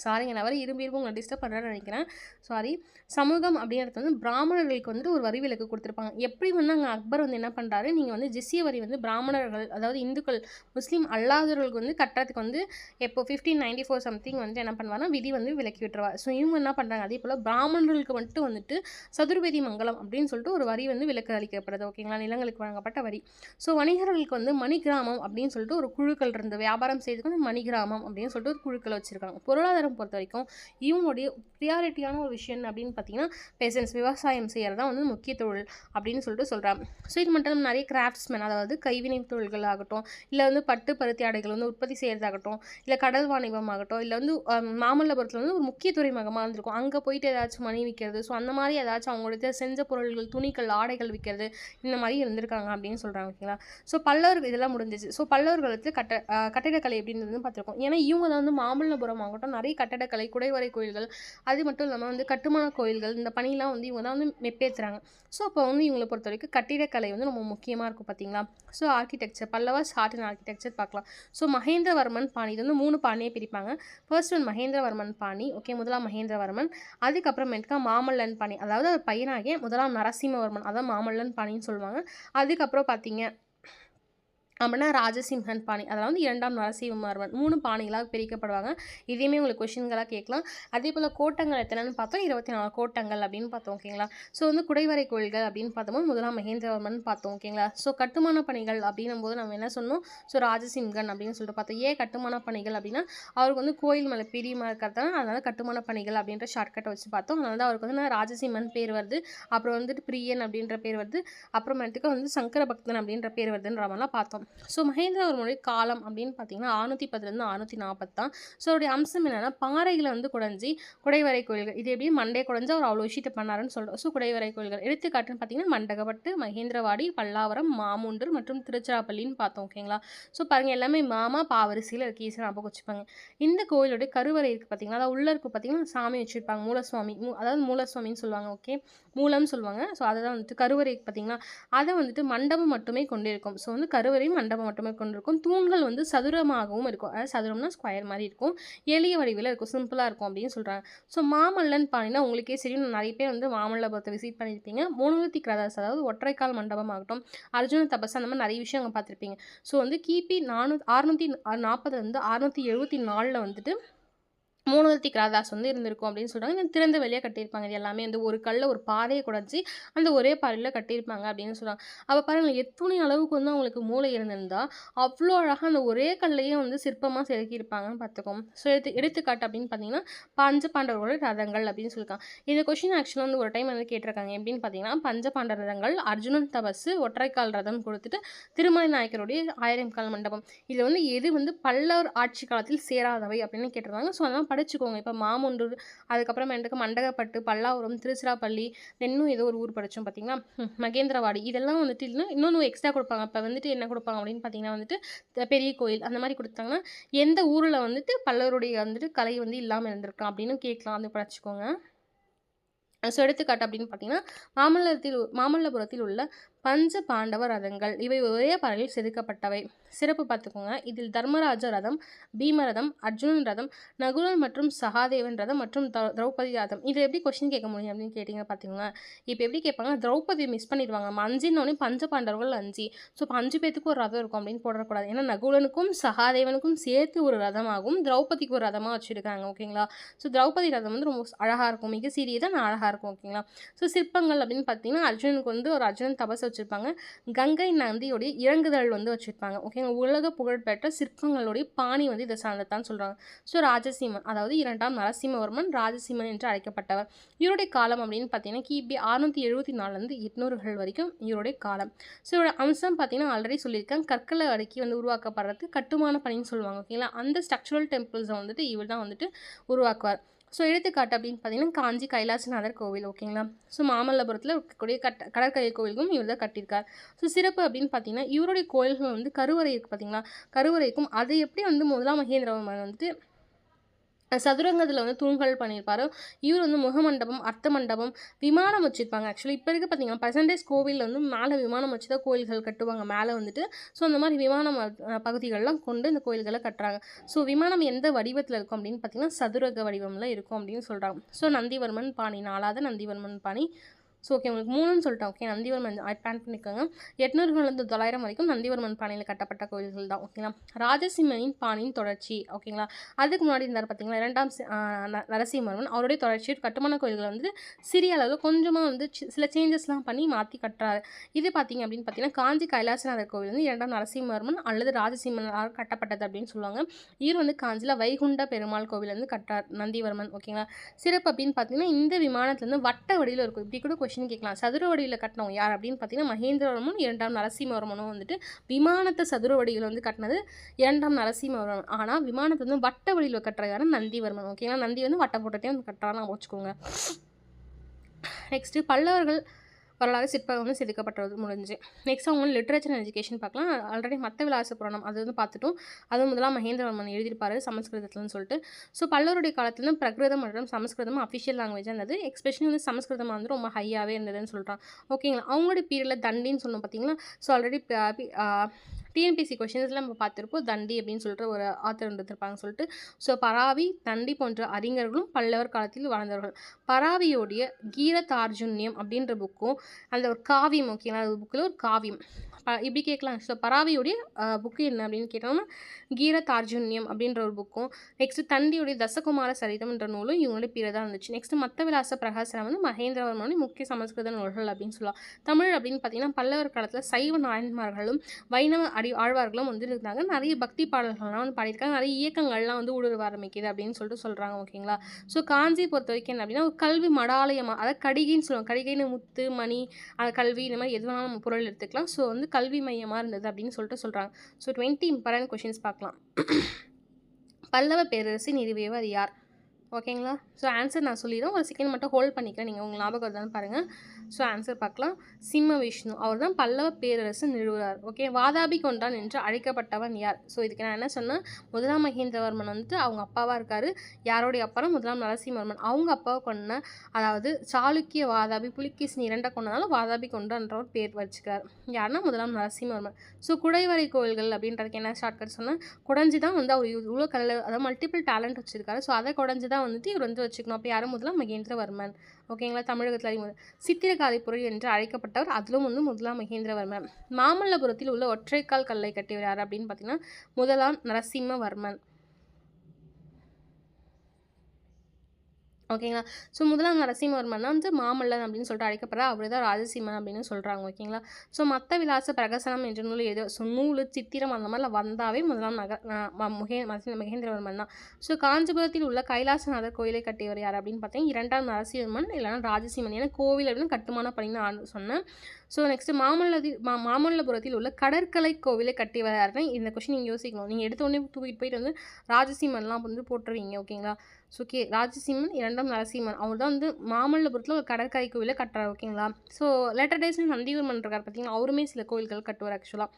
சாரிங்க, நான் வர இரும்பு உங்களை டிஸ்டர்ப் பண்ணுறேன்னு நினைக்கிறேன், சாரி. சமூகம் அப்படின்றது வந்து பிராமணர்களுக்கு வந்துட்டு ஒரு வரி விலக்கு கொடுத்துருப்பாங்க. எப்படி வந்து அங்கே அக்பர் வந்து என்ன பண்ணுறாரு, நீங்கள் வந்து ஜிஸ்ய வரி வந்து பிராமணர்கள் அதாவது இந்துக்கள் முஸ்லீம் அல்லாதவர்களுக்கு வந்து கட்டுறதுக்கு வந்து எப்போ 1594 சம்திங் வந்து என்ன பண்ணுவார்னா விதி வந்து விலக்கி விட்டுருவார். ஸோ இவங்க என்ன பண்ணுறாங்க, அதே போல் பிராமணர்களுக்கு மட்டும் வந்துட்டு சதுர்வேதி மங்கலம் அப்படின்னு சொல்லிட்டு ஒரு வரி வந்து விலக்கு அளிக்கப்படுது. ஓகேங்களா? நிலங்களுக்கு வழங்கப்பட்ட வரி. ஸோ வணிகர்களுக்கு வந்து மணிகிராமம் அப்படின்னு சொல்லிட்டு ஒரு குழுக்கள் இருந்து வியாபாரம் செய்யறதுக்கு வந்து மணிகிராமம் அப்படின்னு சொல்லிட்டு ஒரு குழுக்கள் வச்சுருக்காங்க. பொருளாதாரம் பொறுத்த வரைக்கும் இவங்களுடைய ப்ரியாரிட்டியான ஒரு விஷயம் அப்படின்னு பார்த்தீங்கன்னா பெசன்ஸ் விவசாயம் செய்கிறது தான் வந்து முக்கிய தொழில் அப்படின்னு சொல்லிட்டு சொல்கிறாங்க. ஸோ இது மட்டும் நிறைய கிராஃப்ட்ஸ்மேன், அதாவது கைவினை தொழில்கள் ஆகட்டும், இல்லை வந்து பட்டு பருத்தி ஆடைகள் வந்து உற்பத்தி செய்கிறதாகட்டும், இல்லை கடல் வாணிபம் ஆகட்டும், இல்லை வந்து மாமல்லபுரத்தில் வந்து ஒரு முக்கிய துறைமுகமாக இருந்திருக்கும், அங்கே போயிட்டு ஏதாச்சும் மணி விற்கிறது, ஸோ அந்த மாதிரி ஏதாச்சும் அவங்களுடைய செஞ்ச பொருள்கள் துணிகள் ஆடைகள் விற்கிறது இந்த மாதிரி இருந்திருக்காங்க அப்படின்னு சொல்கிறாங்க. ஓகேங்களா? ஸோ பல்லவர்கள் இதெல்லாம் முடிஞ்சிச்சு. ஸோ பல்லவர்களுக்கு கட்டிடக்கலை எப்படின்னு பார்த்துருக்கோம். ஏன்னா இவங்க தான் வந்து மாமல்லபுரம் ஆகட்டும் நிறைய கட்டடக்கலை குடைவரை கோயில்கள் அது மட்டும் இல்லாமல் வந்து கட்டுமான கோயில்கள் இந்த பணியெலாம் வந்து இவங்க தான் வந்து மெப்பேற்றுறாங்க. ஸோ அப்போ வந்து இவங்களை பொறுத்த வரைக்கும் கட்டிடக்கலை வந்து ரொம்ப முக்கியமாக இருக்கும். பார்த்தீங்களா? So architecture Pallavas art and architecture பார்க்கலாம். ஸோ மகேந்திரவர்மன் பாணி இது வந்து 3 பாணியை பிரிப்பாங்க. ஃபர்ஸ்ட் ஒன் மகேந்திரவர்மன் பாணி, ஓகே, முதலாம் மகேந்திரவர்மன். அதுக்கப்புறமேட்டுக்கா மாமல்லன் பாணி, அதாவது அவர் பையனாகிய முதலாம் நரசிம்மவர்மன், அதான் மாமல்லன் பாணின்னு சொல்லுவாங்க. அதுக்கப்புறம் பார்த்தீங்க அப்படின்னா ராஜசிம்ஹன் பாணி, அதெல்லாம் வந்து 2ஆம் நரசிம்மவர்மன் 3 பாணிகளாக பிரிக்கப்படுவாங்க. இதையுமே உங்களுக்கு கொஷின்களாக கேட்கலாம். அதே போல் கோட்டங்கள் எத்தனைன்னு பார்த்தோம், 24 கோட்டங்கள் அப்படின்னு பார்த்தோம். ஓகேங்களா? ஸோ வந்து குடைவரை கோயில்கள் அப்படின்னு பார்த்தோம் முதலாம் மகேந்திரவர்மன் பார்த்தோம். ஓகேங்களா? ஸோ கட்டுமான பணிகள் அப்படின்னும் போது நம்ம என்ன சொன்னோம், ஸோ ராஜசிம்ஹன் அப்படின்னு சொல்லிட்டு பார்த்தோம். ஏன் கட்டுமான பணிகள் அப்படின்னா அவருக்கு வந்து கோயில் மேலே பிரியமாக இருக்கிறதால அதனால கட்டுமான பணிகள் அப்படின்ற ஷார்ட்கட்டை வச்சு பார்த்தோம். அதனால தான் அவருக்கு வந்து ராஜசிம்மன் பேர் வருது, அப்புறம் வந்துட்டு பிரியன் அப்படின்ற பேர் வருது, அப்புறமேட்டுக்கு வந்து சங்கர பக்தன் அப்படின்ற பேர் வருதுன்ற மாதிரிலாம் பார்த்தோம். ஸோ மகேந்திரவர்மனுடைய காலம் அப்படின்னு பார்த்தீங்கன்னா 610 640 தான். ஸோ அவருடைய அம்சம் என்னென்னா பாறைகளை வந்து குடைஞ்சி குடைவரை கோயில்கள், இது எப்படி மண்டே குடைஞ்சி அவர் அவ்வளோ விஷயத்தை பண்ணாருன்னு சொல்கிறோம். ஸோ குடைவரை கோயில்கள் எடுத்துக்காட்டுன்னு பார்த்தீங்கன்னா மண்டகப்பட்டு, மகேந்திரவாடி, பல்லாவரம், மாமூண்டர் மற்றும் திருச்சிராப்பள்ளின்னு பார்த்தோம். ஓகேங்களா? ஸோ பாருங்கள் எல்லாமே மாமா பாவரிசையில் இருக்குது, ஈஸியாக ஞாபகம் வச்சுப்பாங்க. இந்த கோயிலுடைய கருவறை இருக்குது பார்த்தீங்கன்னா, அதாவது உள்ளே இருக்குது பார்த்தீங்கன்னா சாமி வச்சுருப்பாங்க, மூலசுவாமி, அதாவது மூலசுவாமின்னு சொல்லுவாங்க. ஓகே, மூலம் சொல்லுவாங்க. ஸோ அதை தான் வந்துட்டு கருவறை பார்த்தீங்கன்னா அதை வந்துட்டு மண்டபம் மட்டுமே கொண்டிருக்கும். ஸோ வந்து கருவறையும் மண்டபம் மட்டுமே கொண்டிருக்கும். தூண்கள் வந்து சதுரமாகவும் இருக்கும், அதாவது சதுரம்னா ஸ்கொயர் மாதிரி இருக்கும், எளிய வடிவில் இருக்கும், சிம்பிளாக இருக்கும் அப்படின்னு சொல்கிறாங்க. ஸோ மாமல்லன் பாணினா உங்களுக்கே சரி, நிறைய பேர் வந்து மாமல்லபுரத்தை விசிட் பண்ணியிருப்பீங்க. மோனோலித்திக் ரதாஸ், அதாவது ஒற்றைக்கால் மண்டபம் ஆகட்டும், அர்ஜுன தபஸ், அந்த மாதிரி நிறைய விஷயம் அங்கே பார்த்துருப்பீங்க. ஸோ வந்து கிபி 640 674 வந்துட்டு மோனோலித்திக் ராதாஸ் வந்து இருந்திருக்கும் அப்படின்னு சொல்கிறாங்க. திறந்த வெளியாக கட்டியிருப்பாங்க. இது எல்லாமே வந்து ஒரு கல்ல ஒரு பாறையை குடைச்சி அந்த ஒரே பாறையில் கட்டியிருப்பாங்க அப்படின்னு சொல்கிறாங்க. அப்போ பாருங்கள் எத்தனை அளவுக்கு வந்து அவங்களுக்கு மூளை இருந்திருந்தால் அவ்வளோ அழகாக அந்த ஒரே கல்லையே வந்து சிற்பமாக செதுக்கியிருப்பாங்கன்னு பார்த்துக்கோம். ஸோ எடுத்துக்காட்டு அப்படின்னு பார்த்தீங்கன்னா பஞ்சபாண்டவர்களோட ரதங்கள் அப்படின்னு சொல்லியிருக்காங்க. இந்த கொஷின் ஆக்சுவலாக வந்து ஒரு டைம் வந்து கேட்டிருக்காங்க. எப்படின்னு பார்த்தீங்கன்னா பஞ்சபாண்டவ ரதங்கள், அர்ஜுனன் தபஸ், ஒற்றைக்கால் ரதம் கொடுத்துட்டு திருமலை நாயக்கருடைய 1000 கால் மண்டபம், இதில் வந்து எது வந்து பல்லவர் ஆட்சி காலத்தில் சேராதவை அப்படின்னு கேட்டிருக்காங்க. ஸோ அதெல்லாம் படிச்சுக்கோங்க. இப்போ மாமூண்டூர், அதுக்கப்புறமேட்டுக்கு மண்டகப்பட்டு, பல்லாவரம், திருச்சிராப்பள்ளி, இன்னும் ஏதோ ஒரு ஊர் படித்தோம் பார்த்தீங்கன்னா மகேந்திரவாடி, இதெல்லாம் வந்துட்டு இன்னொன்று எக்ஸ்ட்ரா கொடுப்பாங்க. இப்போ வந்துட்டு என்ன கொடுப்பாங்க அப்படின்னு பார்த்தீங்கன்னா வந்துட்டு பெரிய கோயில் அந்த மாதிரி கொடுத்தாங்கன்னா எந்த ஊரில் வந்துட்டு பல்லவருடைய வந்துட்டு கலை வந்து இல்லாமல் இருந்திருக்கலாம் அப்படின்னு கேட்கலாம், வந்து படிச்சுக்கோங்க. ஸோ எடுத்துக்காட்டு அப்படின்னு பார்த்தீங்கன்னா, மாமல்லபுரத்தில் உள்ள பஞ்ச பாண்டவ ரதங்கள் இவை ஒரே பாறையில் செதுக்கப்பட்டவை. சிறப்பு பார்த்துக்கோங்க. இதில் தர்மராஜ ரதம், பீம ரதம், அர்ஜுனன் ரதம், நகுலன் மற்றும் சகாதேவன் ரதம் மற்றும் திரௌபதி ரதம். இது எப்படி கொஸ்டின் கேட்க முடியும் அப்படின்னு கேட்டிங்க பார்த்துக்கோங்க. இப்போ எப்படி கேட்பாங்க, திரௌபதி மிஸ் பண்ணிடுவாங்க. நம்ம 5ன்னோடனே பஞ்ச பாண்டவர்கள் 5. ஸோ இப்போ 5 பேத்துக்கு ஒரு ரதம் இருக்கும் அப்படின்னு போடக்கூடாது. ஏன்னா நகுலனுக்கும் சகாதேவனுக்கும் சேர்த்து ஒரு ரதமாகும், திரௌபதிக்கு ஒரு ரதமாக வச்சுருக்காங்க. ஓகேங்களா. ஸோ திரௌபதி ரதம் வந்து ரொம்ப அழகாக இருக்கும், மிக சிறியதான் அழகாக இருக்கும். ஓகேங்களா. ஸோ சிற்பங்கள் அப்படின்னு பார்த்தீங்கன்னா, அர்ஜுனனுக்கு வந்து ஒரு அர்ஜுனன் தபஸ் வச்சுருப்பாங்க. கங்கை நந்தியோடைய இறங்குதல் வந்து வச்சுருப்பாங்க. ஓகேங்க. உலக புகழ்பெற்ற சிற்பங்களுடைய பாணி வந்து இதை சார்ந்ததான் சொல்கிறாங்க. ஸோ ராஜசிம்மன், அதாவது 2ஆம் நரசிம்மவர்மன் ராஜசிம்மன் என்று அழைக்கப்பட்டவர். இவருடைய காலம் அப்படின்னு பார்த்தீங்கன்னா கிபி 674 800 வரைக்கும் இவருடைய காலம். ஸோ இவரோட அம்சம் பார்த்தீங்கன்னா ஆல்ரெடி சொல்லியிருக்கேன், கற்களை அடுக்கி வந்து உருவாக்கப்படுறது கட்டுமான பணின்னு சொல்லுவாங்க. ஓகேங்களா. அந்த ஸ்ட்ரக்சரல் டெம்பிள்ஸை வந்துட்டு இவர் தான் வந்துட்டு உருவாக்குவார். ஸோ எடுத்துக்காட்டு அப்படின்னு பார்த்தீங்கன்னா காஞ்சி கைலாசநாதர் கோவில். ஓகேங்களா. ஸோ மாமல்லபுரத்தில் இருக்கக்கூடிய கடற்கரை கோவிலுக்கும் இவர் தான் கட்டியிருக்கார். ஸோ சிறப்பு அப்படின்னு பார்த்தீங்கன்னா இவருடைய கோயில்கள் வந்து கருவறை இருக்குது பார்த்தீங்களா, கருவறைக்கும் அதை எப்படி வந்து முதலாம் மகேந்திரவர்மன் வந்துட்டு சதுரங்கத்தில் வந்து தூண்கள் பண்ணியிருப்பாரு. இவர் வந்து முகமண்டபம், அர்த்த மண்டபம், விமானம் வச்சுருப்பாங்க. ஆக்சுவலி இப்போ இருக்க பார்த்தீங்கன்னா பர்சன்டேஜ் கோவில் வந்து மேலே விமானம் வச்சு தான் கோயில்கள் கட்டுவாங்க மேலே வந்துட்டு. ஸோ அந்த மாதிரி விமானம் பகுதிகளெலாம் கொண்டு இந்த கோயில்களை கட்டுறாங்க. ஸோ விமானம் எந்த வடிவத்தில் இருக்கும் அப்படின்னு பார்த்தீங்கன்னா சதுரக வடிவமில் இருக்கும் அப்படின்னு சொல்கிறாங்க. ஸோ நந்திவர்மன் பாணி, 4வது நந்திவர்மன் பாணி. ஸோ ஓகே, உங்களுக்கு 3ன்னு சொல்லிட்டேன். ஓகே, நந்திவர்மன் பிளான் பண்ணிக்கோங்க. 800 900 வரைக்கும் நந்திவர்மன் பாணியில் கட்டப்பட்ட கோயில்கள் தான். ஓகேங்களா. ராஜசிம்மனின் பாணியின் தொடர்ச்சி. ஓகேங்களா. அதுக்கு முன்னாடி இருந்தார் பார்த்தீங்களா 2ஆம் நரசிம்மவர்மன், அவருடைய தொடர்ச்சி கட்டுமான கோயில்களை வந்து சிறிய அளவில் கொஞ்சமாக வந்து சில சேஞ்சஸ்லாம் பண்ணி மாற்றி கட்டுறாரு. இது பார்த்தீங்க அப்படின்னு பார்த்தீங்கன்னா காஞ்சி கைலாசநாதர் கோவில் வந்து 2ஆம் நரசிம்மவர்மன் அல்லது ராஜசிம்மனால் கட்டப்பட்டது அப்படின்னு சொல்லுவாங்க. இவர் வந்து காஞ்சியில் வைகுண்ட பெருமாள் கோவில் வந்து கட்டார் நந்திவர்மன். ஓகேங்களா. சிறப்பு அப்படின்னு பார்த்தீங்கன்னா இந்த விமானத்துலேருந்து வட்ட வடிவில் இருக்கும். இப்படி கூட கேட்கலாம். சதுர வடிவில் கட்டினவங்க யார் அப்படின்னு பார்த்தீங்கன்னா மகேந்திரவர்மன் 2ஆம் நரசிம்மவர்மனும் வந்துட்டு விமானத்தை சதுர வடிவில் வந்து கட்டினது 2ஆம் நரசிம்மவர்மன். ஆனால் விமானத்தை வந்து வட்ட வடிவில் கட்டுற யாரும் நந்திவர்மன். ஓகேங்களா. நந்தி வந்து வட்டம் போட்டுட்டே வந்து கட்டுறான்னு வச்சுக்கோங்க. நெக்ஸ்ட்டு பல்லவர்கள் வரலாறு சிற்பம் வந்து செதுக்கப்பட்டது முடிஞ்சு. நெக்ஸ்ட் அவங்க லிட்ரேச்சர் அண்ட் எஜுகேஷன் பார்க்கலாம். ஆல்ரெடி மத்த விலாச புராணம் அது வந்து பார்த்துட்டோம். அது முதலாம் மகேந்திரவர்மன் எழுதியிருப்பாரு சமஸ்கிருதத்துலன்னு சொல்லிட்டு. ஸோ பல்லவருடைய காலத்தில் பிரகிருதம் மற்றும் சமஸ்கிருதம் அஃபிஷியல் லாங்குவேஜாக இருந்தது. எஸ்பெஷலி வந்து சமஸ்கிருதம் வந்து ரொம்ப ஹையாகவே இருந்ததுன்னு சொல்கிறான். ஓகேங்களா. அவங்களுடைய பீரியடில் தண்டின்னு சொன்னோம் பார்த்தீங்களா. ஸோ ஆல்ரெடி டிஎன்பிசி கொஷின்ஸில் நம்ம பார்த்துருப்போம் தண்டி அப்படின்னு சொல்லிட்டு ஒரு ஆத்தர் இருந்திருப்பாங்க சொல்லிட்டு. ஸோ பராவி, தண்டி போன்ற அறிஞர்களும் பல்லவர் காலத்தில் வாழ்ந்தவர்கள். பராவியோடைய கீரதார்ஜுன்யம் அப்படின்ற புக்கும் அந்த ஒரு காவியம். ஓகேங்களா. அது புக்கில் ஒரு காவியம் இப்படி கேட்கலாம். ஸோ பராவியோடைய புக்கு என்ன அப்படின்னு கேட்டோம்னா கீரதார்ஜுன்யம் அப்படின்ற ஒரு புக்கும், நெக்ஸ்ட்டு தண்டியுடைய தசகுமார சரிதம்ன்ற நூலும் இவங்களுடைய பீரியட் தான் இருந்துச்சு. நெக்ஸ்ட் மத்த விலாச பிரகாசனம் வந்து மகேந்திரவர்மனுடைய முக்கிய சமஸ்கிருத நூல்கள் அப்படின்னு சொல்லலாம். தமிழ் அப்படின்னு பார்த்தீங்கன்னா பல்லவர் காலத்தில் சைவ நாயன்மார்களும் வைணவ ஆழ்வார்களும் வந்து இருந்தாங்க. நிறைய பக்தி பாடல்கள்லாம் வந்து பாடியிருக்காங்க. நிறைய இயக்கங்கள்லாம் வந்து ஊடுருவ ஆரம்பிக்குது அப்படின்னு சொல்லிட்டு சொல்கிறாங்க. ஓகேங்களா. ஸோ காஞ்சி பொறுத்த வரைக்கும் என்ன அப்படின்னா ஒரு கல்வி மடாலயமாக, அதாவது கடிகைன்னு சொல்லுவாங்க. கடிகைன்னு முத்து, மணி, கல்வி இந்த மாதிரி எது வேணாலும் நம்ம பொருள் எடுத்துக்கலாம். ஸோ வந்து கல்வி மையமாக இருந்தது அப்படின்னு சொல்லிட்டு சொல்கிறாங்க. ஸோ 20 இம்பார்ட்டன்ட் கொஷின்ஸ் பார்க்கலாம். பல்லவ பேரரசை நிறுவியவர் யார்? ஓகேங்களா. ஸோ ஆன்சர் நான் சொல்லிடுறேன், ஒரு செகண்ட் மட்டும் ஹோல்ட் பண்ணிக்கிறேன், நீங்கள் உங்கள் ஞாபகம் வருதான்னு பாருங்கள். ஸோ ஆன்சர் பார்க்கலாம். சிம்ம விஷ்ணு, அவர் தான் பல்லவ பேரரசு நிறுவுகிறார். ஓகே. வாதாபி கொண்டான் என்று அழைக்கப்பட்டவன் யார்? ஸோ இதுக்கு நான் என்ன சொன்னேன், முதலாம் மகேந்திரவர்மன் வந்துட்டு அவங்க அப்பாவாக இருக்கார். யாரோடைய அப்பா? முதலாம் நரசிம்மவர்மன். அவங்க அப்பாவை கொண்ட, அதாவது சாளுக்கிய வாதாபி புலிகேசின் 2 கொண்டனால வாதாபி கொண்டான்ற ஒரு பேர் வச்சுக்கார். யாருன்னா முதலாம் நரசிம்மவர்மன். ஸோ குடைவரை கோயில்கள் அப்படின்றதுக்கு என்ன ஷார்ட்கட் சொன்னால், குடஞ்சி தான் வந்து அவர் இவ்வளோ அதாவது மல்டிபிள் டேலண்ட் வச்சுருக்காரு. ஸோ அதை குடஞ்சி தான் வந்துட்டு இவர் வந்து வச்சுக்கணும். அப்போ யாரும் முதலாம் மகேந்திரவர்மன். ஓகேங்களா. தமிழகத்தில் சித்திரகாதை பொருள் என்று அழைக்கப்பட்டவர், அதிலும் வந்து முதலாம் மகேந்திரவர்மன். மாமல்லபுரத்தில் உள்ள ஒற்றைக்கால் கல்லை கட்டியவர் யார் அப்படின்னு பார்த்தீங்கன்னா முதலாம் நரசிம்மவர்மன். ஓகேங்களா. ஸோ முதலாம் நரசிம்மவர்மன் வந்து மாமல்லன் அப்படின்னு சொல்லிட்டு அழைக்கப்படுற அவர் தான் ராஜசிம்மன் அப்படின்னு சொல்கிறாங்க. ஓகேங்களா. ஸோ மத்த விலாச பிரகசனம் என்ற நூல் எது? ஸோ நூல், சித்திரம் அந்த மாதிரிலாம் வந்தாவே முதலாம் மகேந்திரவர்மன் தான். ஸோ காஞ்சிபுரத்தில் உள்ள கைலாசநாதர் கோயிலை கட்டியவர் யார் அப்படின்னு பார்த்தீங்கன்னா 2ஆம் நரசிம்மன் இல்லைனா ராஜசிம்மன். ஏன்னா கோவில் அப்படின்னு கட்டுமான பணின்னு சொன்னேன். ஸோ நெக்ஸ்ட் மாமல்லபுரத்தில் உள்ள கடற்கரை கோவிலை கட்டியவர் யாருன்னா இந்த கொஸ்டின் நீங்கள் யோசிக்கணும். நீங்கள் எடுத்த உடனே தூக்கிட்டு போயிட்டு வந்து ராஜசிம்மன்லாம் வந்து போட்டுருவீங்க. ஓகேங்களா. ஸோ ஓகே, ராஜசிம்மன் 2ஆம் நரசிம்மன் அவர் தான் வந்து மாமல்லபுரத்தில் ஒரு கடற்கரை கோவிலை கட்டுறாரு. ஓகேங்களா. ஸோ லேட்டர் டேஸ் நந்திவர்மன் இருக்கார் பார்த்தீங்கன்னா அவருமே சில கோவில்கள் கட்டுவார் ஆக்சுவலாக.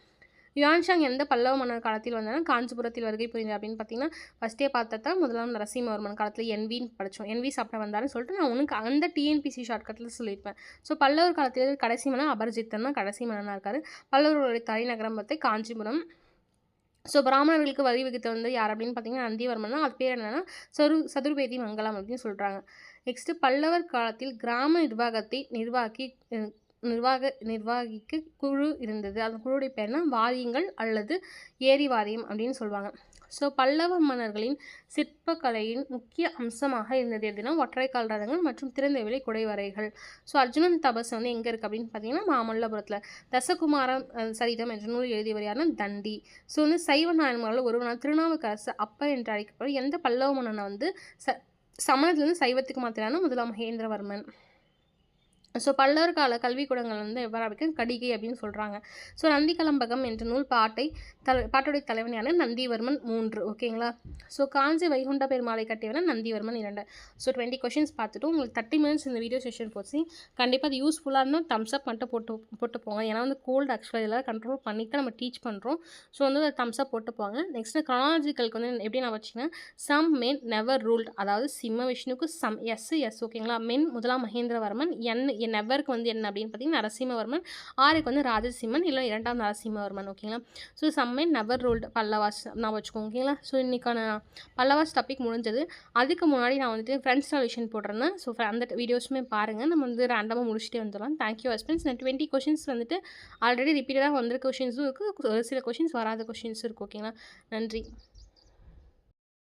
யுவான்ஷாங் எந்த பல்லவ மன்னர் காலத்தில் வந்தாலும் காஞ்சிபுரத்தில் வருகை புரிந்தார் அப்படின்னு பார்த்தீங்கன்னா, ஃபஸ்ட்டே பார்த்தா முதலாம் நரசிம்மவர்மன் காலத்தில் என்வின்னு படித்தோம். என்வி சாப்பிட வந்தாருன்னு சொல்லிட்டு நான் உனக்கு அந்த டிஎன்பிசி ஷார்ட்கட்டில் சொல்லியிருப்பேன். ஸோ பல்லவர் காலத்தில் கடைசி மன்னர் அபர்ஜித்தன் தான் கடைசி மன்னனாக இருக்கார். பல்லவர்களுடைய தலைநகரம் பார்த்து காஞ்சிபுரம். ஸோ பிராமணர்களுக்கு வரி விகித்த வந்து யார் அப்படின்னு பார்த்தீங்கன்னா நந்திவர்மன் தான். அது பேர் என்னென்னா சதுர்வேதி மங்கலம் அப்படின்னு சொல்கிறாங்க. நெக்ஸ்ட்டு பல்லவர் காலத்தில் கிராம நிர்வாகத்தை நிர்வாகிக்கு குழு இருந்தது. அந்த குழுவுடைய பேர்னா வாரியங்கள் அல்லது ஏரி வாரியம் அப்படின்னு சொல்லுவாங்க. ஸோ பல்லவ மன்னர்களின் சிற்பக்கலையின் முக்கிய அம்சமாக இருந்தது எதுனா ஒற்றைக்கால் ரதங்கள் மற்றும் திறந்தவெளி குடைவரைகள். ஸோ அர்ஜுனன் தபஸ் வந்து எங்கே இருக்குது அப்படின்னு பார்த்தீங்கன்னா மாமல்லபுரத்தில். தசகுமாரம் சரிதம் என்ற நூல் எழுதியவர் யாருன்னா தண்டி. ஸோ வந்து சைவ நாயன்மார்கள் ஒருவனான திருநாவுக்கரசு அப்பர் என்று அழைக்கப்படும் எந்த பல்லவ மன்னனை வந்து சமணத்துலேருந்து சைவத்துக்கு மாற்றினானா முதலாம் மகேந்திரவர்மன். ஸோ பல்லவர் கால கல்விக்கூடங்கள் வந்து எவ்வாறு அமைக்க கடிகை அப்படின்னு சொல்கிறாங்க. ஸோ நந்தி கலம்பகம் என்ற நூல் பாட்டுடைய தலைவன் யார் நந்திவர்மன் 3. ஓகேங்களா. ஸோ காஞ்சி வைகுண்ட பெருமாளை கட்டியவன் நந்திவர்மன் 2. ஸோ 20 கொஷின்ஸ் பார்த்துட்டு உங்களுக்கு 30 மினிட்ஸ் இந்த வீடியோ செஷன் போச்சு. கண்டிப்பாக அது யூஸ்ஃபுல்லாக இருந்தால் தம்ஸ் அப் மட்டும் போட்டு போங்க. ஏன்னா வந்து கோல்டு ஆக்சுவலாக இதெல்லாம் கண்ட்ரோல் பண்ணி தான் நம்ம டீச் பண்ணுறோம். ஸோ வந்து அதை தம்ஸ் அப் போட்டு போங்க. நெக்ஸ்ட்டு க்ரானாலஜிக்கலுக்கு வந்து எப்படி நான் வச்சிங்கன்னா சம் மென் நெவர் ரூல்ட், அதாவது சிம்ம விஷ்ணுக்கு சம் எஸ் ஓகேங்களா. மென் முதலாம் மகேந்திரவர்மன், நெவருக்கு வந்து என்ன அப்படின்னு பார்த்தீங்கன்னா நரசிம்மவர்மன், ஆருக்கு வந்து ராஜசிம்மன் இல்லை 2ஆம் நரசிம்மவர்மன். ஓகேங்களா. ஸோ சம்மே நெவர் ரூல்டு பல்லவாஸ் நான் வச்சுக்கோங்க. ஓகேங்களா. ஸோ இன்றைக்கான பல்லவாஸ் டாபிக் முடிஞ்சது. அதுக்கு முன்னாடி நான் வந்துட்டு ஃப்ரெண்ட்ஸ் சொல்யூஷன் போடுறேன். ஸோ அந்த வீடியோஸுமே பாருங்கள். நம்ம வந்து ரேண்டமாக முடிச்சுட்டே வந்துடலாம். Thank you husbands. நான் 20 கொஷின்ஸ் வந்துட்டு ஆல்ரெடி ரிப்பீட்டடாக வந்திருக்க கொஷின்ஸும் இருக்குது, ஒரு சில கொஷின்ஸ் வராத கொஷின்ஸும் இருக்குது. ஓகேங்களா. நன்றி.